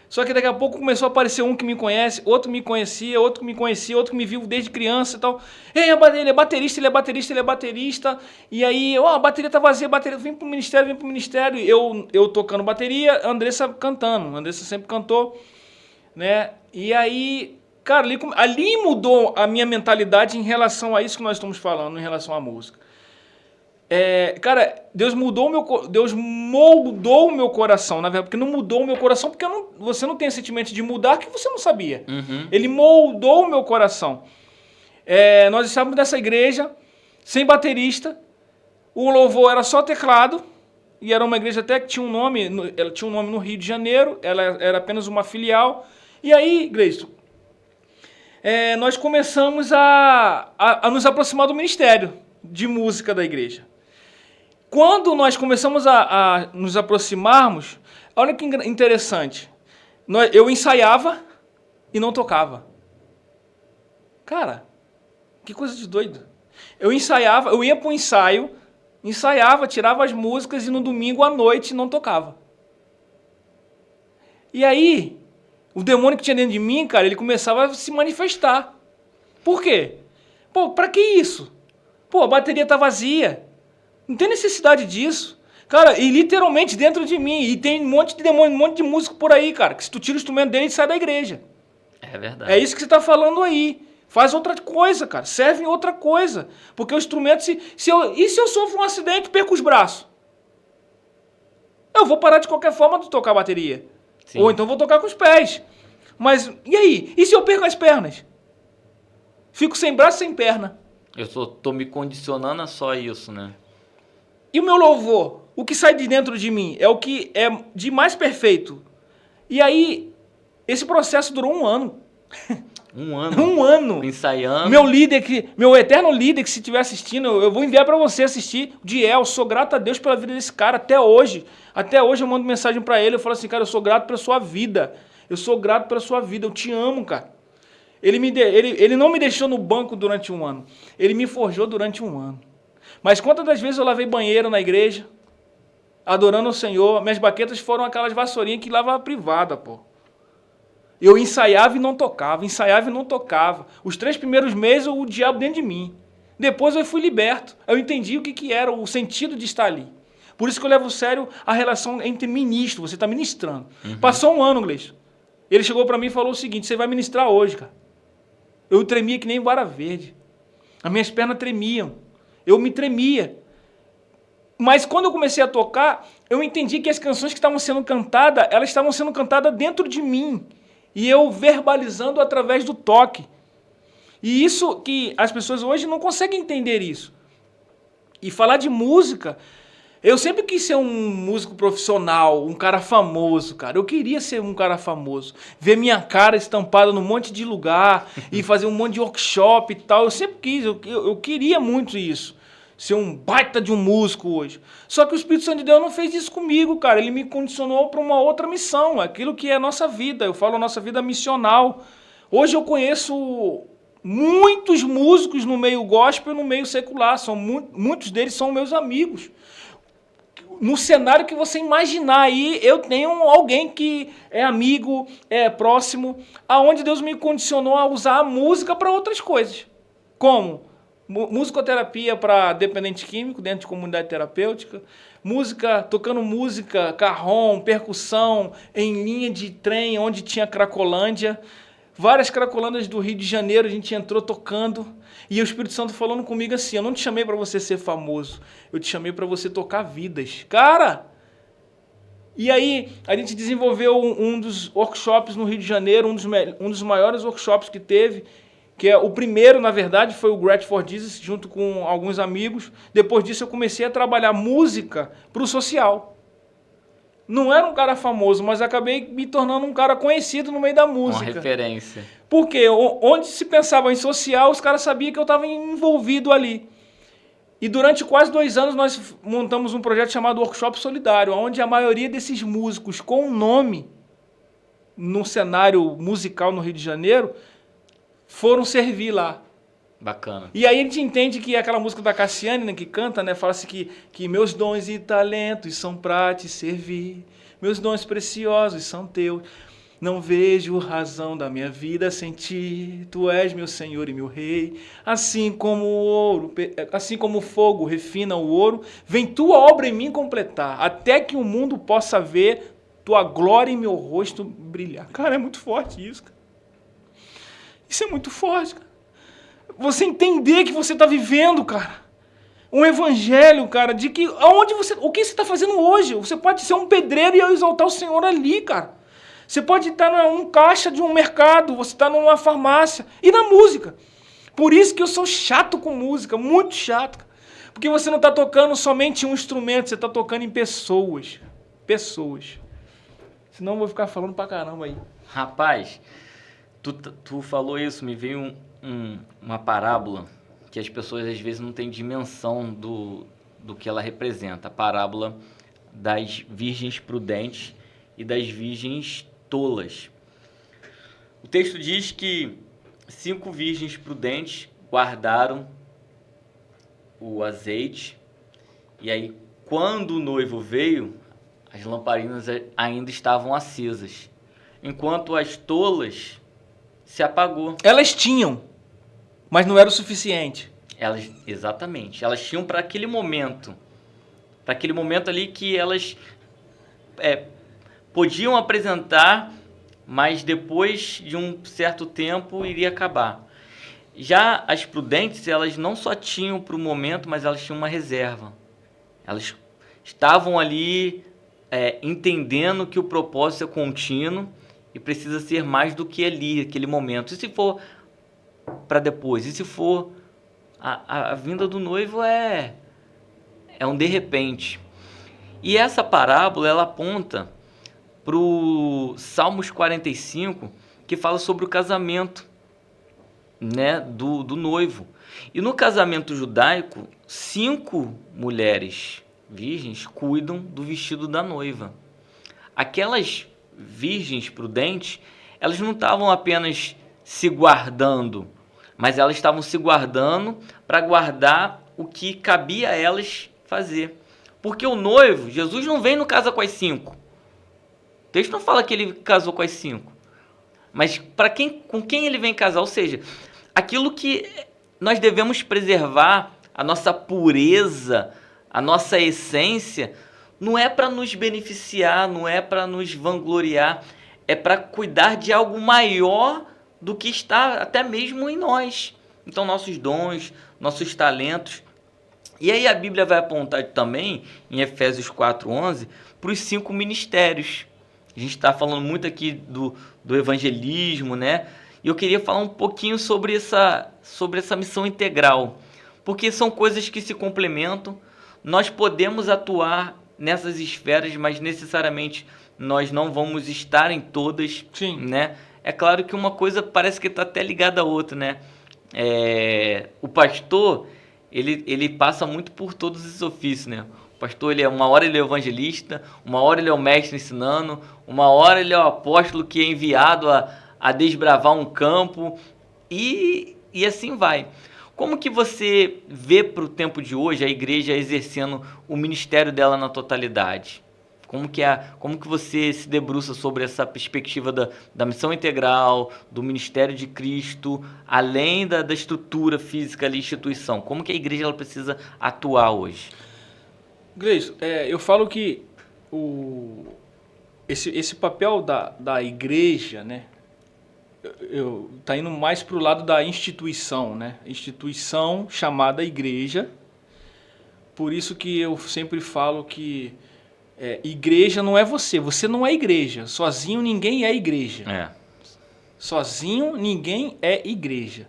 Só que daqui a pouco começou a aparecer um que me conhece, outro me conhecia, outro que me conhecia, outro que me viu desde criança e tal. Ei, ele é baterista, ele é baterista, ele é baterista. E aí, a bateria tá vazia, vem pro ministério. Eu tocando bateria, a Andressa cantando. A Andressa sempre cantou, né? E aí, cara, ali mudou a minha mentalidade em relação a isso que nós estamos falando, em relação à música. Cara, Deus moldou o meu coração, na verdade, porque não mudou o meu coração, porque você não tem sentimento de mudar que você não sabia. Uhum. Ele moldou o meu coração. Nós estávamos nessa igreja, sem baterista, o louvor era só teclado, e era uma igreja até que tinha um nome, ela tinha um nome no Rio de Janeiro, ela era apenas uma filial, e aí, Gleice, nós começamos a nos aproximar do ministério de música da igreja. Quando nós começamos a nos aproximarmos, olha que interessante, eu ensaiava e não tocava. Cara, que coisa de doido. Eu ensaiava, eu ia para o ensaio, ensaiava, tirava as músicas e no domingo à noite não tocava. E aí, o demônio que tinha dentro de mim, cara, ele começava a se manifestar. Por quê? Pô, pra que isso? Pô, a bateria tá vazia. Não tem necessidade disso. Cara, e literalmente dentro de mim. E tem um monte de demônio, um monte de músico por aí, cara. Que se tu tira o instrumento dele, ele sai da igreja. É verdade. É isso que você tá falando aí. Faz outra coisa, cara. Serve em outra coisa. Porque o instrumento, e se eu sofro um acidente e perco os braços? Eu vou parar de qualquer forma de tocar a bateria. Sim. Ou então vou tocar com os pés. Mas, e aí? E se eu perco as pernas? Fico sem braço, sem perna. Eu tô me condicionando a só isso, né? E o meu louvor? O que sai de dentro de mim é o que é de mais perfeito. E aí, esse processo durou 1 ano. Um ano? 1 ano. Ensaiando. Meu eterno líder que se estiver assistindo, eu vou enviar para você assistir, o Diel. Sou grato a Deus pela vida desse cara até hoje. Até hoje eu mando mensagem para ele, eu falo assim, cara, eu sou grato pela sua vida. Eu sou grato pela sua vida, eu te amo, cara. Ele não me deixou no banco durante 1 ano. Ele me forjou durante 1 ano. Mas quantas das vezes eu lavei banheiro na igreja, adorando o Senhor, minhas baquetas foram aquelas vassourinhas que lavava privada, pô. Eu ensaiava e não tocava, ensaiava e não tocava. Os 3 primeiros meses, o diabo dentro de mim. Depois eu fui liberto. Eu entendi o que era, o sentido de estar ali. Por isso que eu levo a sério a relação entre ministro, você está ministrando. Uhum. Passou 1 ano, Gleice. Ele chegou para mim e falou o seguinte, você vai ministrar hoje, cara. Eu tremia que nem vara verde. As minhas pernas tremiam. Eu me tremia. Mas quando eu comecei a tocar, eu entendi que as canções que estavam sendo cantadas, elas estavam sendo cantadas dentro de mim. E eu verbalizando através do toque. E isso que as pessoas hoje não conseguem entender isso. E falar de música, eu sempre quis ser um músico profissional, um cara famoso, cara. Eu queria ser um cara famoso. Ver minha cara estampada num monte de lugar e fazer um monte de workshop e tal. Eu sempre quis, eu queria muito isso. Ser um baita de um músico hoje. Só que o Espírito Santo de Deus não fez isso comigo, cara. Ele me condicionou para uma outra missão, aquilo que é a nossa vida. Eu falo a nossa vida missional. Hoje eu conheço muitos músicos no meio gospel e no meio secular. Muitos deles são meus amigos. no cenário que você imaginar aí, eu tenho alguém que é amigo, é próximo, aonde Deus me condicionou a usar a música para outras coisas. Como? Musicoterapia para dependente químico dentro de comunidade terapêutica, tocando música, carrom, percussão, em linha de trem onde tinha Cracolândia, várias Cracolândias do Rio de Janeiro, a gente entrou tocando, e o Espírito Santo falando comigo assim, eu não te chamei para você ser famoso, eu te chamei para você tocar vidas. Cara! E aí a gente desenvolveu um dos workshops no Rio de Janeiro, um dos maiores workshops que teve, que é o primeiro, na verdade, foi o Grateful for Jesus, junto com alguns amigos. Depois disso, eu comecei a trabalhar música para o social. Não era um cara famoso, mas acabei me tornando um cara conhecido no meio da música. Uma referência. Porque onde se pensava em social, os caras sabiam que eu estava envolvido ali. E durante quase 2 anos, nós montamos um projeto chamado Workshop Solidário, onde a maioria desses músicos com nome no cenário musical no Rio de Janeiro foram servir lá. Bacana. E aí a gente entende que aquela música da Cassiane, né, que canta, né, fala assim que meus dons e talentos são pra te servir, meus dons preciosos são teus, não vejo razão da minha vida sem ti, tu és meu Senhor e meu Rei, assim como o ouro, assim como o fogo refina o ouro, vem tua obra em mim completar, até que o mundo possa ver tua glória em meu rosto brilhar. Cara, é muito forte isso, cara. Isso é muito forte, cara. Você entender que você está vivendo, cara, um evangelho, cara, de que o que você está fazendo hoje? Você pode ser um pedreiro e eu exaltar o Senhor ali, cara. Você pode estar num caixa de um mercado, você está numa farmácia e na música. Por isso que eu sou chato com música, muito chato, cara. Porque você não está tocando somente um instrumento, você está tocando em pessoas. Pessoas. Senão eu vou ficar falando pra caramba aí. Rapaz, tu falou isso, me veio uma parábola que as pessoas às vezes não têm dimensão do que ela representa. A parábola das virgens prudentes e das virgens tolas. O texto diz que 5 virgens prudentes guardaram o azeite e aí quando o noivo veio, as lamparinas ainda estavam acesas, enquanto as tolas se apagou. Elas tinham, mas não era o suficiente. Exatamente. Elas tinham para aquele momento ali que elas podiam apresentar, mas depois de um certo tempo iria acabar. Já as prudentes, elas não só tinham para o momento, mas elas tinham uma reserva. Elas estavam ali entendendo que o propósito é contínuo e precisa ser mais do que ali, aquele momento. E se for para depois? E se for... A vinda do noivo é um de repente. E essa parábola, ela aponta para o Salmos 45, que fala sobre o casamento, né, do noivo. E no casamento judaico, 5 mulheres virgens cuidam do vestido da noiva. Aquelas virgens prudentes, elas não estavam apenas se guardando, mas elas estavam se guardando para guardar o que cabia a elas fazer. Porque o noivo, Jesus não vem no casa com as 5. O texto não fala que ele casou com as 5. Mas com quem ele vem casar? Ou seja, aquilo que nós devemos preservar, a nossa pureza, a nossa essência, não é para nos beneficiar, não é para nos vangloriar, é para cuidar de algo maior do que está até mesmo em nós. Então, nossos dons, nossos talentos. E aí a Bíblia vai apontar também, em Efésios 4:11, para os 5 ministérios. A gente está falando muito aqui do evangelismo, né? E eu queria falar um pouquinho sobre essa missão integral, porque são coisas que se complementam. Nós podemos atuar nessas esferas, mas necessariamente nós não vamos estar em todas. Sim. Né? É claro que uma coisa parece que está até ligada à outra, né? O pastor, ele passa muito por todos esses ofícios, né? O pastor, uma hora ele é evangelista, uma hora ele é o mestre ensinando, uma hora ele é o apóstolo que é enviado a desbravar um campo, e assim vai. Como que você vê para o tempo de hoje a igreja exercendo o ministério dela na totalidade? Como que você se debruça sobre essa perspectiva da missão integral, do ministério de Cristo, além da estrutura física da instituição? Como que a igreja ela precisa atuar hoje? Gleison, eu falo que esse papel da igreja, né, tá indo mais para o lado da instituição, né? Instituição chamada igreja. Por isso que eu sempre falo que igreja não é você. Você não é igreja. Sozinho ninguém é igreja. Sozinho ninguém é igreja.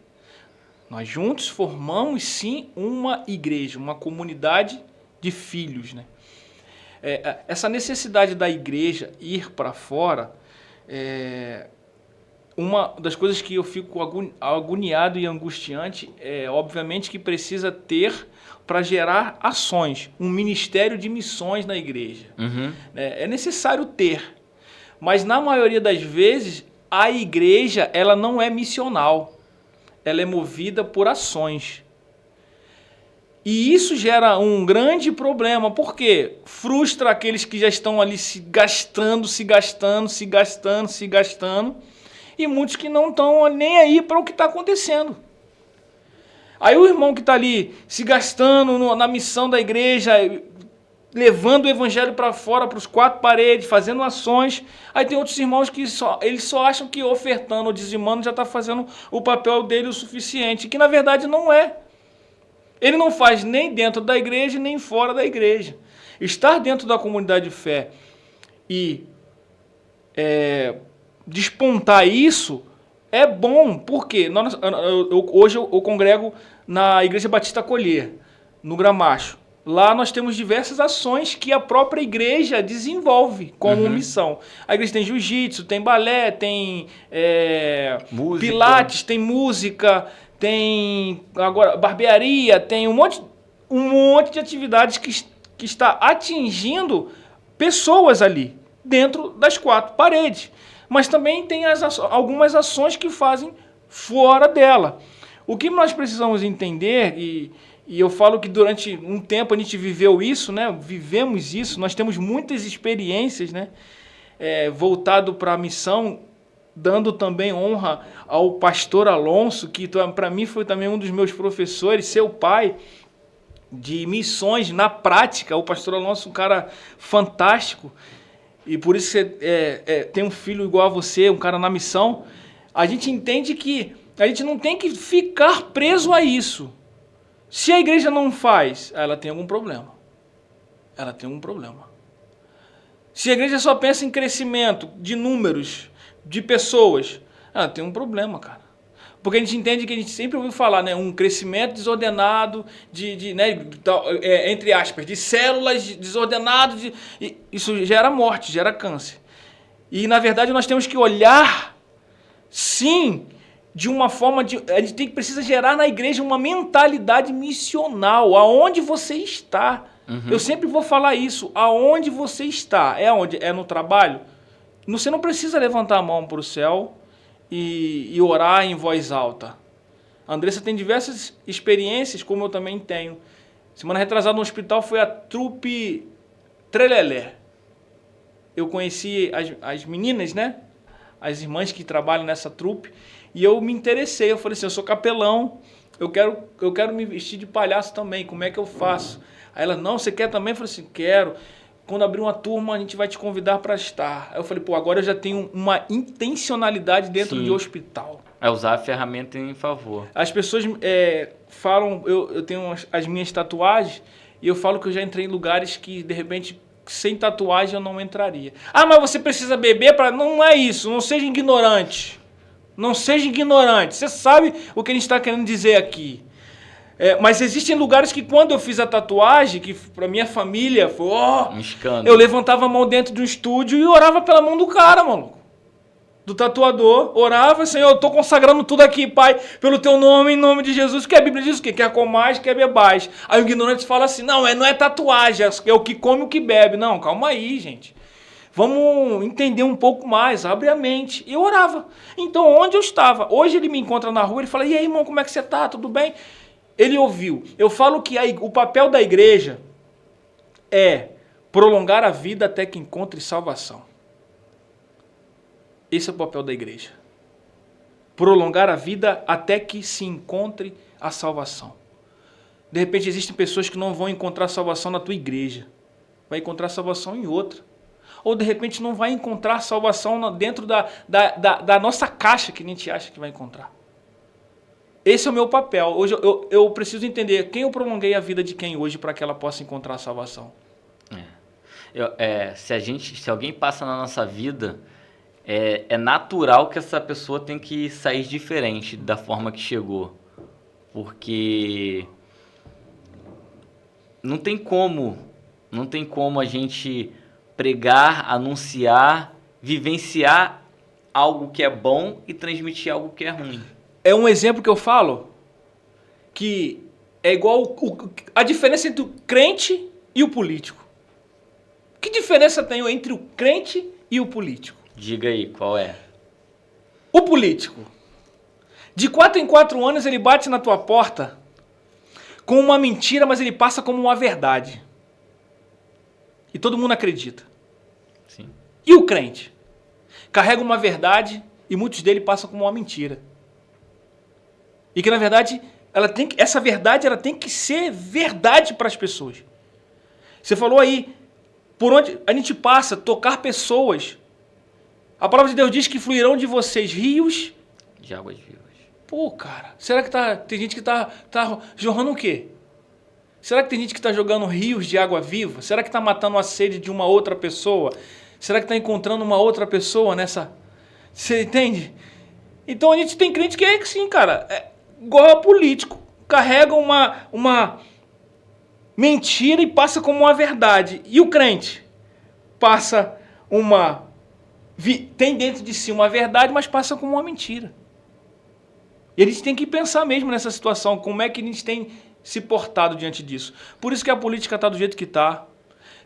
Nós juntos formamos sim uma igreja, uma comunidade de filhos, né? Essa necessidade da igreja ir para fora uma das coisas que eu fico agoniado e angustiante obviamente, que precisa ter para gerar ações, um ministério de missões na igreja. Uhum. É necessário ter, mas na maioria das vezes a igreja ela não é missional, ela é movida por ações. E isso gera um grande problema, porque frustra aqueles que já estão ali se gastando, e muitos que não estão nem aí para o que está acontecendo. Aí o irmão que está ali se gastando na missão da igreja, levando o evangelho para fora, para os quatro paredes, fazendo ações. Aí tem outros irmãos que eles só acham que ofertando ou dizimando já está fazendo o papel dele o suficiente, que na verdade não é. Ele não faz nem dentro da igreja, nem fora da igreja. Estar dentro da comunidade de fé e despontar isso é bom, porque hoje eu congrego na Igreja Batista Acolher, no Gramacho. Lá nós temos diversas ações que a própria igreja desenvolve como missão. A igreja tem jiu-jitsu, tem balé, tem pilates, tem música, tem agora barbearia, tem um monte de atividades que está atingindo pessoas ali, dentro das quatro paredes. Mas também tem algumas ações que fazem fora dela. O que nós precisamos entender, e eu falo que durante um tempo a gente viveu isso, né? Vivemos isso, nós temos muitas experiências, né? Voltado para a missão, dando também honra ao pastor Alonso, que para mim foi também um dos meus professores, seu pai de missões na prática. O pastor Alonso, um cara fantástico, e por isso você tem um filho igual a você, um cara na missão. A gente entende que a gente não tem que ficar preso a isso. Se a igreja não faz, ela tem algum problema. Ela tem um problema. Se a igreja só pensa em crescimento de números, de pessoas, ela tem um problema, cara. Porque a gente entende que a gente sempre ouviu falar, né, um crescimento desordenado, entre aspas, de células desordenadas, isso gera morte, gera câncer. E, na verdade, nós temos que olhar, sim, de uma forma a gente precisa gerar na igreja uma mentalidade missional, aonde você está. Eu sempre vou falar isso, aonde você está. É onde? É no trabalho? Você não precisa levantar a mão para o céu e orar em voz alta. A Andressa tem diversas experiências, como eu também tenho. Semana retrasada no hospital foi a trupe Trelelé. Eu conheci as meninas, né? As irmãs que trabalham nessa trupe, e eu me interessei. Eu falei assim, eu sou capelão, eu quero me vestir de palhaço também, como é que eu faço? Aí ela, não, você quer também? Eu falei assim, quero. Quando abrir uma turma, a gente vai te convidar para estar. Aí eu falei, agora eu já tenho uma intencionalidade dentro de hospital. É usar a ferramenta em favor. As pessoas falam, eu tenho as minhas tatuagens, e eu falo que eu já entrei em lugares que, de repente, sem tatuagem eu não entraria. Ah, mas você precisa beber para... Não é isso, não seja ignorante. Não seja ignorante. Você sabe o que a gente está querendo dizer aqui. Mas existem lugares que quando eu fiz a tatuagem, que para minha família foi, um escândalo. Eu levantava a mão dentro de um estúdio e orava pela mão do cara, maluco. Do tatuador. Orava, Senhor, eu estou consagrando tudo aqui, Pai, pelo teu nome, em nome de Jesus. Que a Bíblia diz o quê? Quer comais, quer bebais. Aí o ignorante fala assim, não é tatuagem, é o que come e o que bebe. Não, calma aí, gente. Vamos entender um pouco mais, abre a mente. E eu orava. Então, onde eu estava? Hoje ele me encontra na rua, ele fala, e aí, irmão, como é que você está? Tudo bem? Ele ouviu. Eu falo que o papel da igreja é prolongar a vida até que encontre salvação. Esse é o papel da igreja. Prolongar a vida até que se encontre a salvação. De repente existem pessoas que não vão encontrar salvação na tua igreja. Vai encontrar salvação em outra. Ou de repente não vai encontrar salvação dentro da nossa caixa que a gente acha que vai encontrar. Esse é o meu papel. Hoje eu preciso entender quem eu prolonguei a vida de quem hoje para que ela possa encontrar a salvação. Se alguém passa na nossa vida, é natural que essa pessoa tem que sair diferente da forma que chegou. Porque não tem como a gente pregar, anunciar, vivenciar algo que é bom e transmitir algo que é ruim. É um exemplo que eu falo que é igual a diferença entre o crente e o político. Que diferença tem entre o crente e o político? Diga aí, qual é? O político, de 4 em 4 anos ele bate na tua porta com uma mentira, mas ele passa como uma verdade. E todo mundo acredita. Sim. E o crente? Carrega uma verdade e muitos dele passam como uma mentira. E que na verdade, essa verdade ela tem que ser verdade para as pessoas. Você falou aí, por onde a gente passa, tocar pessoas. A palavra de Deus diz que fluirão de vocês rios de águas vivas. Pô, cara, será que tem gente que tá jorrando o quê? Será que tem gente que está jogando rios de água viva? Será que está matando a sede de uma outra pessoa? Será que está encontrando uma outra pessoa nessa... Você entende? Então a gente tem crente que é assim, cara, igual a político. Carrega uma mentira e passa como uma verdade. E o crente passa tem dentro de si uma verdade, mas passa como uma mentira. E a gente tem que pensar mesmo nessa situação, como é que a gente tem se portado diante disso. Por isso que a política está do jeito que está.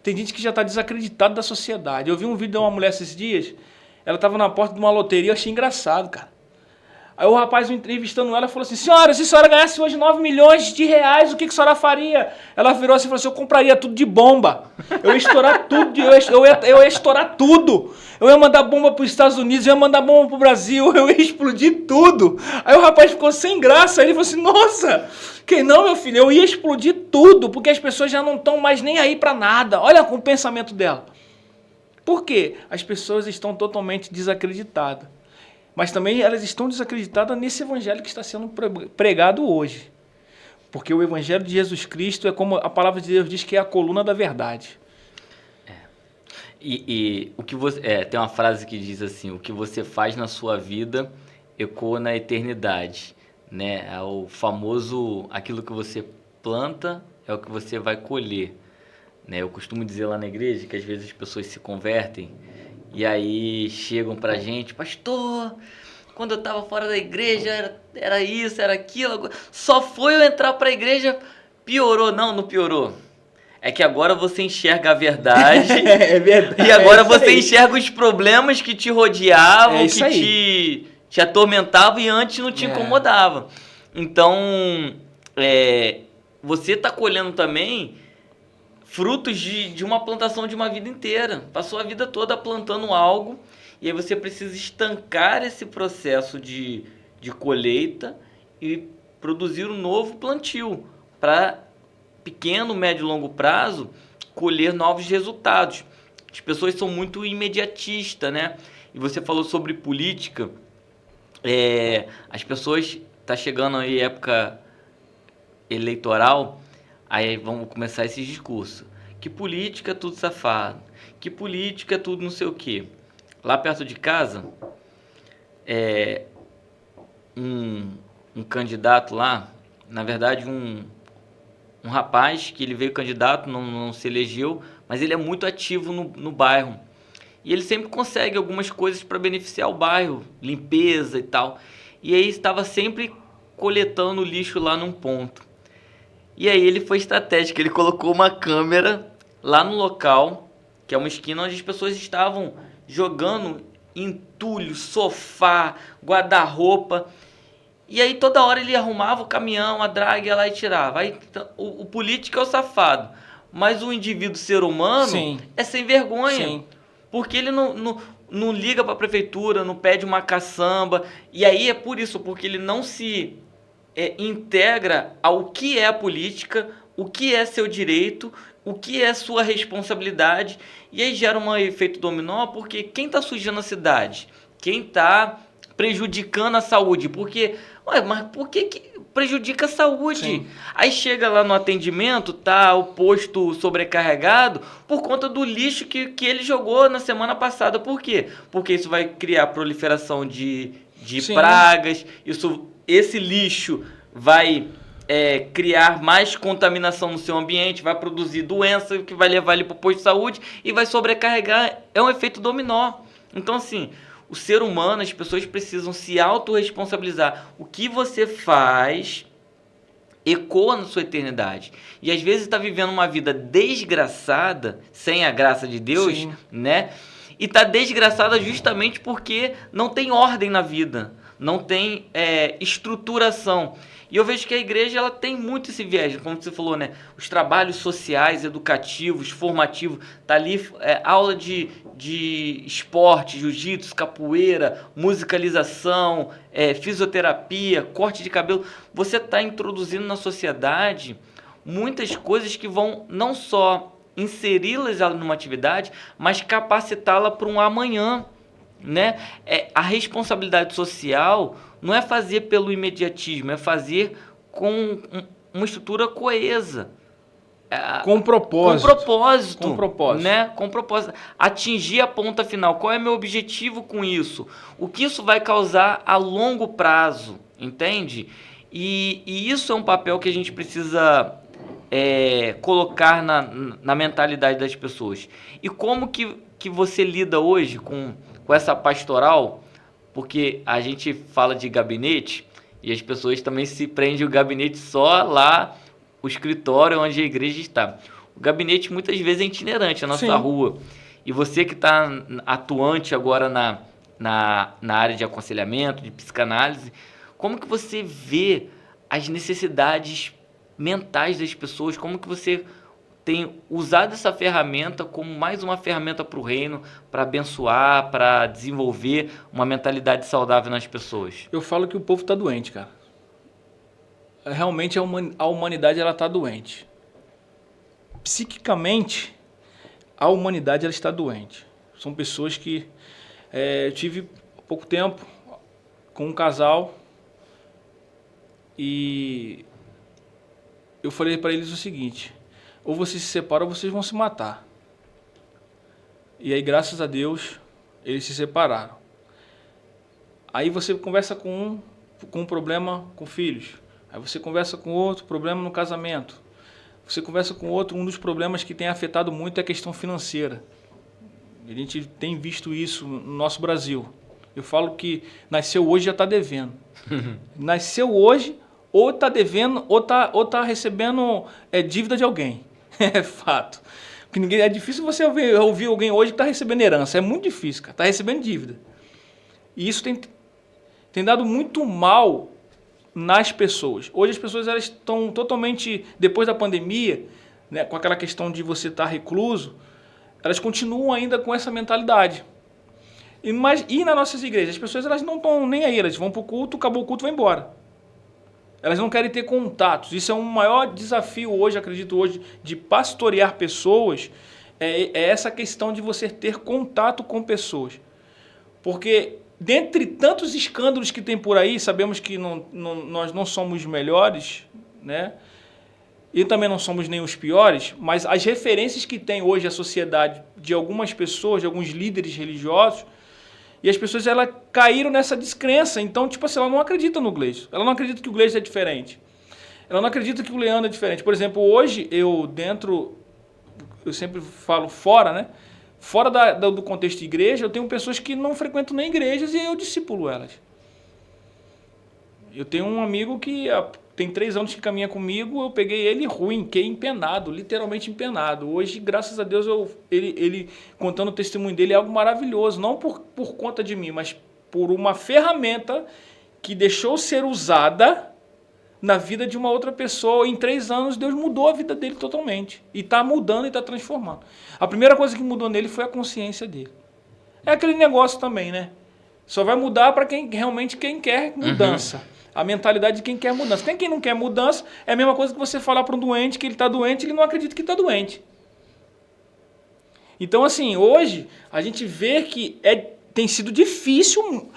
Tem gente que já está desacreditada da sociedade. Eu vi um vídeo de uma mulher esses dias, ela estava na porta de uma loteria, eu achei engraçado, cara. Aí o rapaz, entrevistando ela, falou assim, senhora, se a senhora ganhasse hoje 9 milhões de reais, o que a senhora faria? Ela virou assim e falou assim, eu compraria tudo de bomba. Eu ia estourar tudo, eu ia estourar tudo. Eu ia mandar bomba para os Estados Unidos, eu ia mandar bomba para o Brasil, eu ia explodir tudo. Aí o rapaz ficou sem graça, ele falou assim, nossa, que não, meu filho, eu ia explodir tudo, porque as pessoas já não estão mais nem aí para nada. Olha o pensamento dela. Por quê? As pessoas estão totalmente desacreditadas. Mas também elas estão desacreditadas nesse evangelho que está sendo pregado hoje. Porque o evangelho de Jesus Cristo é como a palavra de Deus diz que é a coluna da verdade. E o que você tem uma frase que diz assim, o que você faz na sua vida ecoa na eternidade, né? É o famoso, aquilo que você planta é o que você vai colher, né? Eu costumo dizer lá na igreja que às vezes as pessoas se convertem e aí chegam pra gente, pastor, quando eu estava fora da igreja era isso, era aquilo, só foi eu entrar pra igreja, piorou. Não piorou. É que agora você enxerga a verdade. É verdade. E agora você enxerga os problemas que te rodeavam, que te atormentavam e antes não te incomodava. Então, você está colhendo também frutos de uma plantação de uma vida inteira. Passou a vida toda plantando algo e aí você precisa estancar esse processo de colheita e produzir um novo plantio para pequeno, médio e longo prazo colher novos resultados. As pessoas são muito imediatistas, né? E você falou sobre política. As pessoas... Tá chegando aí época eleitoral, aí vamos começar esses discursos. Que política é tudo safado. Que política é tudo não sei o quê. Lá perto de casa, um candidato lá, na verdade um rapaz que ele veio candidato, não se elegeu, mas ele é muito ativo no bairro. E ele sempre consegue algumas coisas para beneficiar o bairro, limpeza e tal. E aí estava sempre coletando lixo lá num ponto. E aí ele foi estratégico, ele colocou uma câmera lá no local, que é uma esquina onde as pessoas estavam jogando entulho, sofá, guarda-roupa. E aí toda hora ele arrumava o caminhão, a drag, ia lá e tirava. Aí, o político é o safado. Mas o indivíduo ser humano Sim. é sem vergonha. Sim. Porque ele não liga para a prefeitura, não pede uma caçamba. E aí é por isso, porque ele não se integra ao que é a política, o que é seu direito, o que é sua responsabilidade. E aí gera um efeito dominó, porque quem está sujando a cidade? Quem está prejudicando a saúde? Porque, mas por que prejudica a saúde? Sim. Aí chega lá no atendimento, tá o posto sobrecarregado por conta do lixo que ele jogou na semana passada. Por quê? Porque isso vai criar proliferação de pragas, esse lixo vai criar mais contaminação no seu ambiente, vai produzir doença que vai levar ele para o posto de saúde e vai sobrecarregar. É um efeito dominó. Então, assim, o ser humano, as pessoas precisam se autorresponsabilizar. O que você faz ecoa na sua eternidade. E às vezes está vivendo uma vida desgraçada, sem a graça de Deus, Sim. né? E está desgraçada justamente porque não tem ordem na vida, não tem estruturação. E eu vejo que a igreja ela tem muito esse viés, como você falou, né? Os trabalhos sociais, educativos, formativos, tá ali aula de esporte, jiu-jitsu, capoeira, musicalização, fisioterapia, corte de cabelo. Você está introduzindo na sociedade muitas coisas que vão não só inseri-las numa atividade, mas capacitá-la para um amanhã, né? A responsabilidade social não é fazer pelo imediatismo, é fazer com uma estrutura coesa. Com propósito. Com propósito. Né? Com propósito. Atingir a ponta final. Qual é meu objetivo com isso? O que isso vai causar a longo prazo, entende? E isso é um papel que a gente precisa colocar na mentalidade das pessoas. E como que você lida hoje com essa pastoral? Porque a gente fala de gabinete e as pessoas também se prendem o gabinete só lá, o escritório onde a igreja está. O gabinete muitas vezes é itinerante, a nossa Sim. rua. E você que está atuante agora na área de aconselhamento, de psicanálise, como que você vê as necessidades mentais das pessoas? Como que você tem usado essa ferramenta como mais uma ferramenta para o reino, para abençoar, para desenvolver uma mentalidade saudável nas pessoas? Eu falo que o povo está doente, cara. Realmente a humanidade ela está doente. Psiquicamente, a humanidade ela está doente. São pessoas que... eu tive há pouco tempo com um casal e eu falei para eles o seguinte: ou vocês se separam ou vocês vão se matar. E aí, graças a Deus, eles se separaram. Aí você conversa com um problema com filhos. Aí você conversa com outro, problema no casamento. Você conversa com outro, um dos problemas que tem afetado muito é a questão financeira. A gente tem visto isso no nosso Brasil. Eu falo que nasceu hoje já está devendo. Nasceu hoje, ou está devendo, ou tá recebendo dívida de alguém. É fato. Porque é difícil você ouvir alguém hoje que está recebendo herança. É muito difícil, cara. Está recebendo dívida. E isso tem dado muito mal nas pessoas. Hoje as pessoas elas estão totalmente, depois da pandemia, né, com aquela questão de você estar recluso, elas continuam ainda com essa mentalidade. E nas nossas igrejas, as pessoas elas não estão nem aí, elas vão para o culto, acabou o culto, vão embora. Elas não querem ter contatos. Isso é um maior desafio hoje, acredito hoje, de pastorear pessoas, é essa questão de você ter contato com pessoas. Porque dentre tantos escândalos que tem por aí, sabemos que nós não somos os melhores, né? E também não somos nem os piores, mas as referências que tem hoje a sociedade de algumas pessoas, de alguns líderes religiosos, e as pessoas elas caíram nessa descrença. Então, tipo assim, ela não acredita no Gleison. Ela não acredita que o Gleison é diferente. Ela não acredita que o Leandro é diferente. Por exemplo, hoje, eu sempre falo fora, né? Fora do contexto de igreja, eu tenho pessoas que não frequentam nem igrejas e eu discipulo elas. Eu tenho um amigo que tem 3 anos que caminha comigo, eu peguei ele ruim, que empenado, literalmente empenado. Hoje, graças a Deus, ele contando o testemunho dele é algo maravilhoso, não por conta de mim, mas por uma ferramenta que deixou ser usada na vida de uma outra pessoa. Em 3 anos, Deus mudou a vida dele totalmente. E está mudando e está transformando. A primeira coisa que mudou nele foi a consciência dele. É aquele negócio também, né? Só vai mudar para quem quer mudança. A mentalidade de quem quer mudança. Tem quem não quer mudança, é a mesma coisa que você falar para um doente que ele está doente e ele não acredita que está doente. Então, assim, hoje a gente vê que tem sido difícil.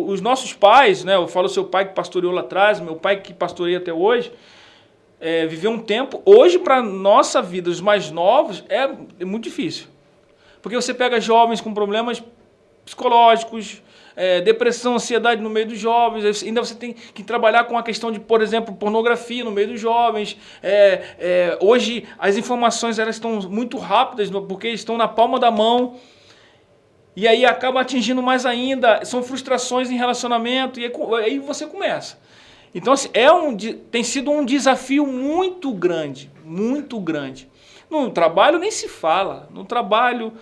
Os nossos pais, né? Eu falo seu pai que pastoreou lá atrás, meu pai que pastoreia até hoje, viveu um tempo. Hoje, para nossa vida, os mais novos, é muito difícil. Porque você pega jovens com problemas psicológicos, depressão, ansiedade no meio dos jovens, ainda você tem que trabalhar com a questão de, por exemplo, pornografia no meio dos jovens. Hoje as informações elas estão muito rápidas, porque estão na palma da mão, e aí acaba atingindo mais ainda, são frustrações em relacionamento, e aí você começa. Então, assim, tem sido um desafio muito grande, muito grande. No trabalho nem se fala, no trabalho...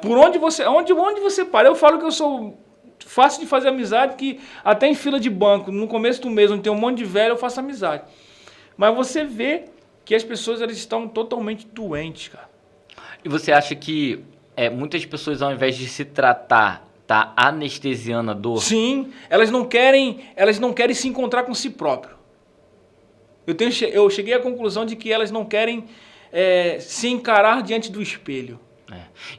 por onde você para. Eu falo que eu sou fácil de fazer amizade, que até em fila de banco, no começo do mês, onde tem um monte de velho, eu faço amizade. Mas você vê que as pessoas elas estão totalmente doentes, cara. E você acha que muitas pessoas, ao invés de se tratar, tá anestesiando a dor? Sim, elas não querem se encontrar com si próprio. Eu cheguei à conclusão de que elas não querem se encarar diante do espelho.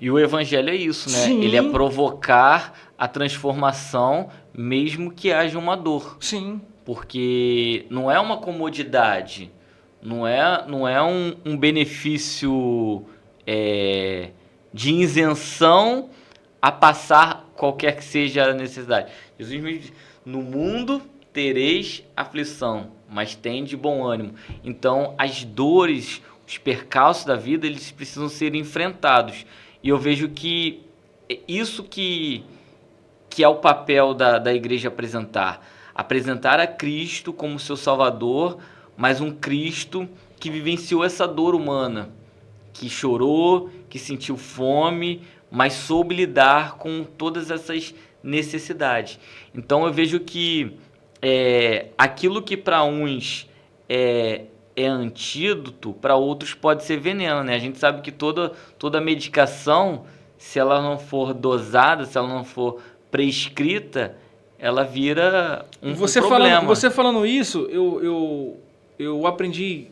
E o evangelho é isso, né? Sim. Ele é provocar a transformação, mesmo que haja uma dor. Sim. Porque não é uma comodidade, não é um benefício de isenção a passar qualquer que seja a necessidade. Jesus me diz, no mundo tereis aflição, mas tende bom ânimo. Então, as dores, os percalços da vida, eles precisam ser enfrentados. E eu vejo que isso que é o papel da igreja apresentar a Cristo como seu Salvador, mas um Cristo que vivenciou essa dor humana, que chorou, que sentiu fome, mas soube lidar com todas essas necessidades. Então eu vejo que aquilo que para uns é antídoto, para outros pode ser veneno, né? A gente sabe que toda medicação, se ela não for dosada, se ela não for prescrita, ela vira um problema. Você falando isso, eu aprendi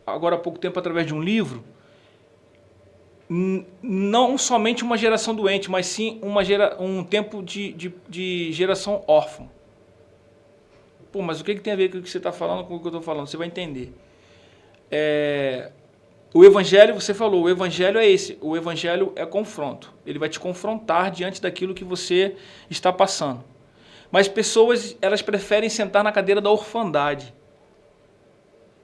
agora há pouco tempo através de um livro, não somente uma geração doente, mas sim um tempo de geração órfã. Pô, mas o que tem a ver com o que você está falando com o que eu estou falando? Você vai entender. O evangelho, você falou, o evangelho é esse. O evangelho é confronto. Ele vai te confrontar diante daquilo que você está passando. Mas pessoas, elas preferem sentar na cadeira da orfandade.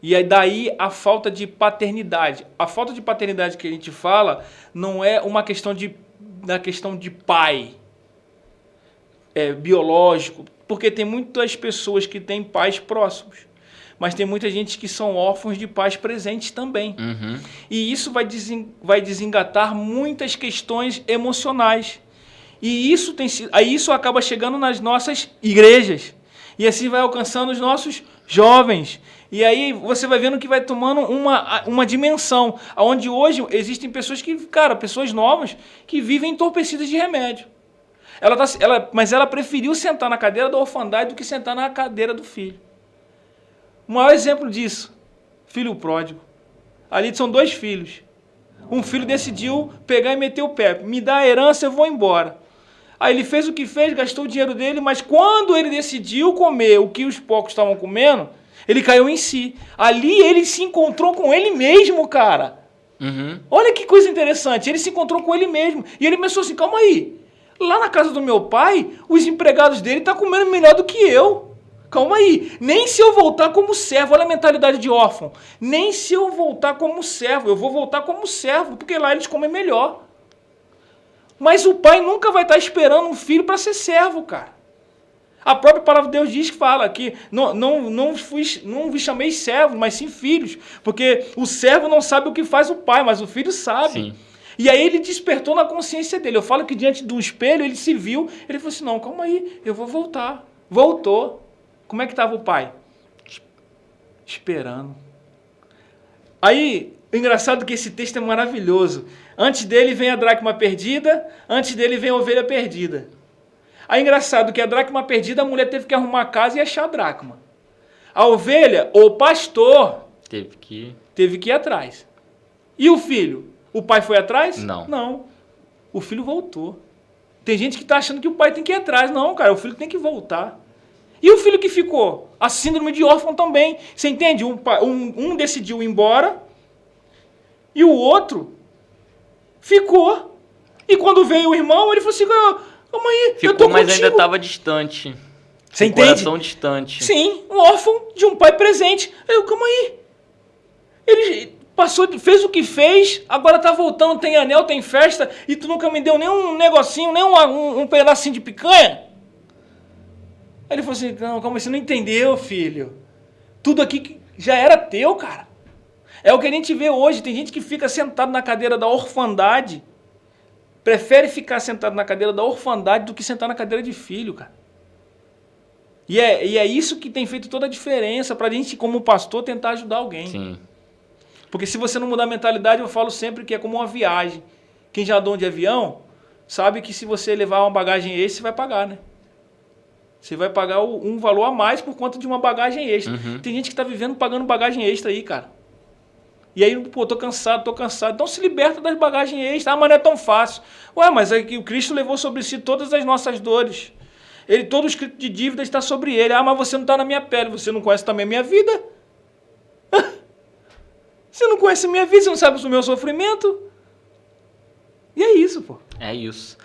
E aí daí a falta de paternidade. A falta de paternidade que a gente fala não é uma questão de pai biológico, porque tem muitas pessoas que têm pais próximos. Mas tem muita gente que são órfãos de pais presentes também. Uhum. E isso vai desengatar muitas questões emocionais. E isso acaba chegando nas nossas igrejas. E assim vai alcançando os nossos jovens. E aí você vai vendo que vai tomando uma dimensão. Onde hoje existem pessoas pessoas novas que vivem entorpecidas de remédio. Mas ela preferiu sentar na cadeira da orfandade do que sentar na cadeira do filho. O maior exemplo disso, filho pródigo. Ali são 2 filhos. Um filho decidiu pegar e meter o pé. Me dá a herança, eu vou embora. Aí ele fez o que fez, gastou o dinheiro dele, mas quando ele decidiu comer o que os porcos estavam comendo, ele caiu em si. Ali ele se encontrou com ele mesmo, cara. Uhum. Olha que coisa interessante. Ele se encontrou com ele mesmo. E ele pensou assim, calma aí. Lá na casa do meu pai, os empregados dele estão comendo melhor do que eu. Calma aí, nem se eu voltar como servo, olha a mentalidade de órfão, nem se eu voltar como servo, eu vou voltar como servo, porque lá eles comem melhor. Mas o pai nunca vai estar esperando um filho para ser servo, cara. A própria palavra de Deus diz que fala que não vos chamei servos, mas sim filhos, porque o servo não sabe o que faz o pai, mas o filho sabe. Sim. E aí ele despertou na consciência dele. Eu falo que diante do espelho ele se viu, ele falou assim, não, calma aí, eu vou voltar. Voltou. Como é que estava o pai? Esperando. Aí, o engraçado é que esse texto é maravilhoso. Antes dele vem a dracma perdida, antes dele vem a ovelha perdida. Aí, engraçado que a dracma perdida, a mulher teve que arrumar a casa e achar a dracma. A ovelha, o pastor, teve que ir atrás. E o filho? O pai foi atrás? Não. Não. O filho voltou. Tem gente que está achando que o pai tem que ir atrás. Não, cara, o filho tem que voltar. E o filho que ficou? A síndrome de órfão também. Você entende? Um decidiu ir embora e o outro ficou. E quando veio o irmão, ele falou assim, mãe, eu tô mas contigo. ainda estava distante. Você entende? Coração distante. Sim, um órfão de um pai presente. Calma aí. Ele passou, fez o que fez, agora tá voltando, tem anel, tem festa, e tu nunca me deu nem um negocinho, nem um pedacinho de picanha? Aí ele falou assim, não, calma, você não entendeu, filho. Tudo aqui já era teu, cara. É o que a gente vê hoje, tem gente que fica sentado na cadeira da orfandade, prefere ficar sentado na cadeira da orfandade do que sentar na cadeira de filho, cara. E é isso que tem feito toda a diferença pra gente, como pastor, tentar ajudar alguém. Sim. Porque se você não mudar a mentalidade, eu falo sempre que é como uma viagem. Quem já andou de avião, sabe que se você levar uma bagagem extra, você vai pagar, né? Você vai pagar um valor a mais por conta de uma bagagem extra. Uhum. Tem gente que tá vivendo pagando bagagem extra aí, cara. E aí, pô, tô cansado. Então se liberta das bagagens extras. Mas não é tão fácil. Ué, mas é que o Cristo levou sobre si todas as nossas dores. Todo o escrito de dívida está sobre ele. Mas você não está na minha pele. Você não conhece também a minha vida? Você não conhece a minha vida, você não sabe o meu sofrimento. E é isso, pô. É isso.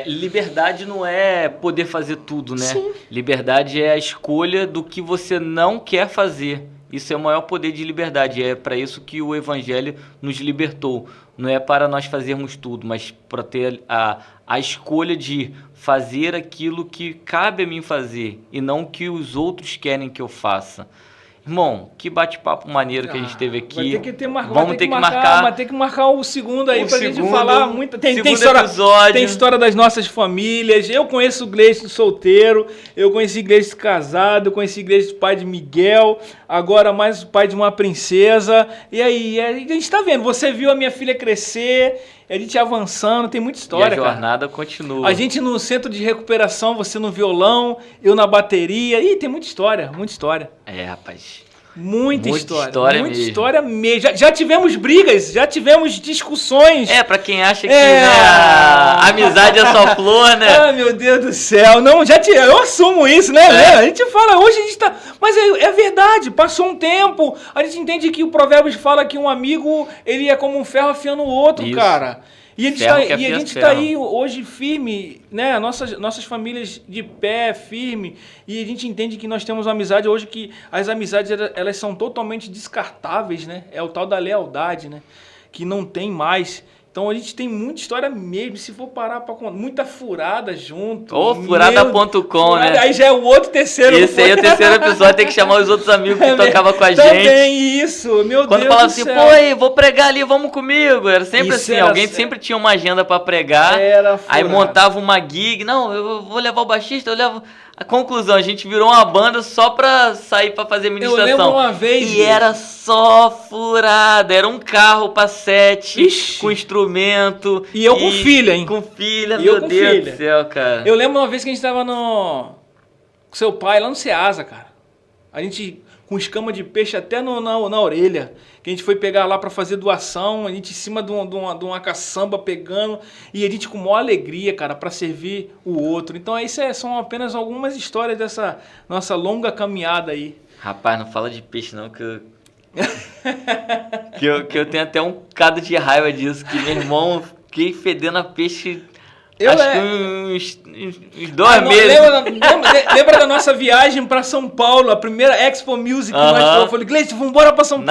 Liberdade não é poder fazer tudo, né? Sim. Liberdade é a escolha do que você não quer fazer. Isso é o maior poder de liberdade. É para isso que o Evangelho nos libertou. Não é para nós fazermos tudo, mas para ter a escolha de fazer aquilo que cabe a mim fazer e não o que os outros querem que eu faça. Irmão, que bate-papo maneiro que a gente teve aqui. Vai ter que marcar o segundo aí pra gente falar muito. Tem história das nossas famílias. Eu conheço o Gleice solteiro, eu conheci Gleice casado, eu conheci Gleice pai de Miguel, agora mais o pai de uma princesa. E aí, a gente tá vendo, você viu a minha filha crescer, a gente avançando, tem muita história, cara. E a jornada continua. A gente no centro de recuperação, você no violão, eu na bateria. Ih, tem muita história, muita história. Rapaz. Muita história mesmo. Já tivemos brigas, já tivemos discussões. Pra quem acha que a amizade é só flor, né? Ah, meu Deus do céu. Não, eu assumo isso, né? A gente fala, hoje a gente tá... Mas é verdade, passou um tempo, a gente entende que o Provérbios fala que um amigo, ele é como um ferro afiando o outro, isso. Cara. E a gente está aí hoje firme, né? Nossas famílias de pé, firme. E a gente entende que nós temos uma amizade hoje que as amizades elas são totalmente descartáveis, né? É o tal da lealdade, né? Que não tem mais. Então a gente tem muita história mesmo. Se for parar para contar, muita furada junto. Furada.com, né? Aí já é o outro terceiro. Esse aí é o terceiro episódio, tem que chamar os outros amigos que tocavam com a gente. Também isso, meu Deus do céu. Quando falava assim, pô, vou pregar ali, vamos comigo. Era sempre isso assim, alguém sempre tinha uma agenda para pregar. Aí montava uma gig. Não, eu vou levar o baixista, eu levo... A conclusão, a gente virou uma banda só pra sair pra fazer ministração. Eu lembro uma vez... E era só furada. Era um carro pra 7, com instrumento. E eu com filha, hein? Com filha, meu Deus do céu, cara. Eu lembro uma vez que a gente tava com seu pai lá no Ceasa, cara. A gente com escama de peixe até na orelha. Que a gente foi pegar lá para fazer doação, a gente em cima de uma caçamba pegando, e a gente com maior alegria, cara, para servir o outro. Então isso são apenas algumas histórias dessa nossa longa caminhada aí. Rapaz, não fala de peixe não, que eu tenho até um bocado de raiva disso, que meu irmão fiquei fedendo a peixe... Acho que uns 2 meses. Lembra da nossa viagem para São Paulo, a primeira Expo Music que nós fomos? Eu falei, Gleice, vamos embora para São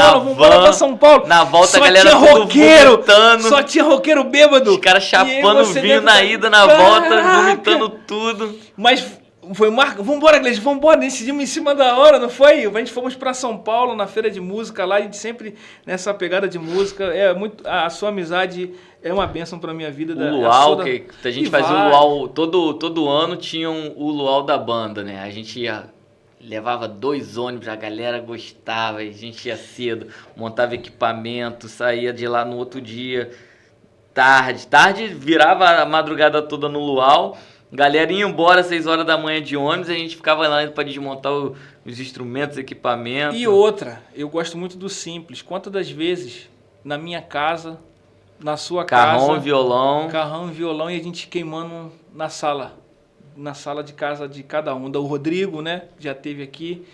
Paulo, Na volta só a galera tinha roqueiro, vomitando. Só tinha roqueiro bêbado. Os caras chapando vinho na ida, na volta, vomitando tudo. Mas Vambora, Gleice, vambora. Decidimos em cima da hora, não foi? A gente fomos pra São Paulo, na feira de música lá, a gente sempre nessa pegada de música. A sua amizade é uma bênção pra minha vida. O luau, que a gente fazia o luau, todo ano tinha o luau da banda, né? A gente levava 2 ônibus, a galera gostava, a gente ia cedo, montava equipamento, saía de lá no outro dia, tarde, virava a madrugada toda no luau, galera ia embora às 6 horas da manhã de ônibus, a gente ficava lá para desmontar os instrumentos, equipamentos. E outra, eu gosto muito do simples. Quantas das vezes na minha casa, na sua Carrão, casa... violão, e a gente queimando na sala de casa de cada um. O Rodrigo, né, já teve aqui,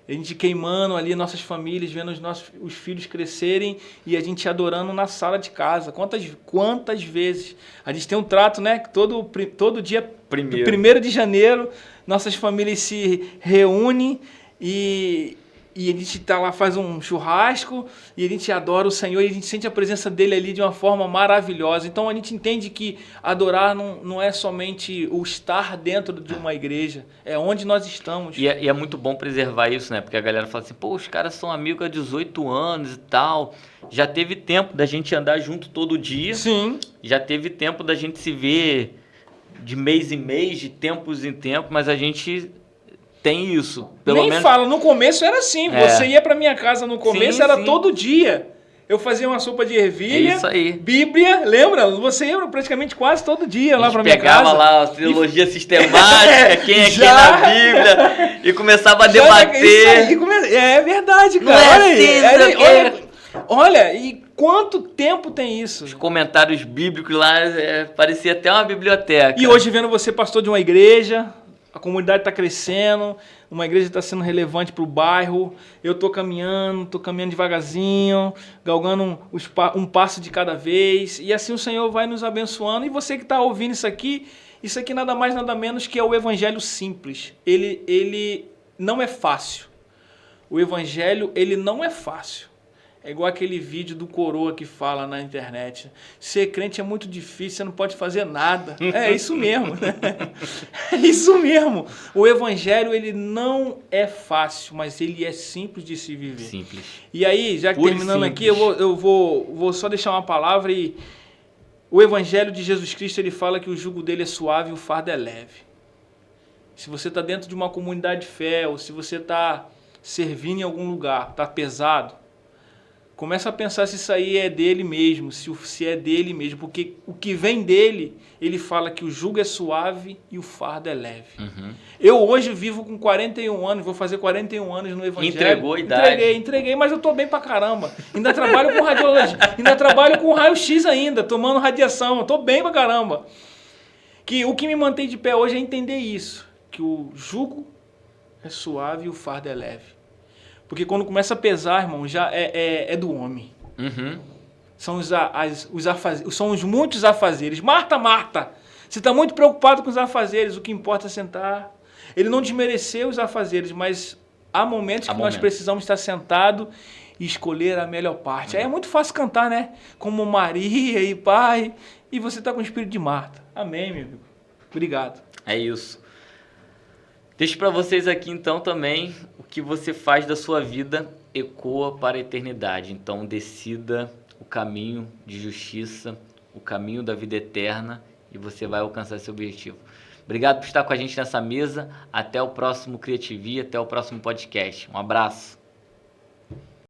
a gente queimando ali nossas famílias, vendo os filhos crescerem e a gente adorando na sala de casa. Quantas vezes a gente tem um trato, né, que todo dia, 1º de janeiro, nossas famílias se reúnem e a gente tá lá, faz um churrasco e a gente adora o Senhor e a gente sente a presença dele ali de uma forma maravilhosa. Então a gente entende que adorar não é somente o estar dentro de uma igreja, é onde nós estamos. E é muito bom preservar isso, né? Porque a galera fala assim, pô, os caras são amigos há 18 anos e tal. Já teve tempo da gente andar junto todo dia. Sim. Já teve tempo da gente se ver de mês em mês, de tempos em tempos, mas a gente... tem isso. Nem fala, no começo era assim. Você ia pra minha casa no começo, era todo dia. Eu fazia uma sopa de ervilha, isso aí. Bíblia, lembra? Você ia praticamente quase todo dia lá pra minha casa. Pegava lá a trilogia sistemática, quem é quem na Bíblia, e começava a debater. É verdade, cara. Olha, e quanto tempo tem isso? Os comentários bíblicos lá, parecia até uma biblioteca. E hoje vendo você pastor de uma igreja... A comunidade está crescendo, uma igreja está sendo relevante para o bairro. Eu estou caminhando devagarzinho, galgando um passo de cada vez. E assim o Senhor vai nos abençoando. E você que está ouvindo isso aqui nada mais, nada menos que é o evangelho simples. Ele não é fácil. O evangelho, ele não é fácil. É igual aquele vídeo do Coroa que fala na internet. Ser crente é muito difícil, você não pode fazer nada. É isso mesmo. É isso mesmo. O evangelho, ele não é fácil, mas ele é simples de se viver. Simples. E aí, já que terminando aqui, eu vou só deixar uma palavra e... O evangelho de Jesus Cristo, ele fala que o jugo dele é suave e o fardo é leve. Se você está dentro de uma comunidade de fé, ou se você está servindo em algum lugar, está pesado, começa a pensar se isso aí é dele mesmo, se é dele mesmo, porque o que vem dele, ele fala que o jugo é suave e o fardo é leve. Uhum. Eu hoje vivo com 41 anos, vou fazer 41 anos no evangelho. Entregou a idade. Entreguei, mas eu tô bem pra caramba. Ainda trabalho com radiologia, ainda trabalho com raio-x ainda, tomando radiação, eu tô bem pra caramba. O que me mantém de pé hoje é entender isso, que o jugo é suave e o fardo é leve. Porque quando começa a pesar, irmão, já é do homem. Uhum. São são os muitos afazeres. Marta, você está muito preocupado com os afazeres, o que importa é sentar. Ele não desmereceu os afazeres, mas há momentos que nós precisamos estar sentados e escolher a melhor parte. Aí é muito fácil cantar, né? Como Maria e Pai, e você está com o espírito de Marta. Amém, meu amigo. Obrigado. É isso. Deixo para vocês aqui então também o que você faz da sua vida ecoa para a eternidade. Então decida o caminho de justiça, o caminho da vida eterna e você vai alcançar esse objetivo. Obrigado por estar com a gente nessa mesa. Até o próximo Criativi, até o próximo podcast. Um abraço.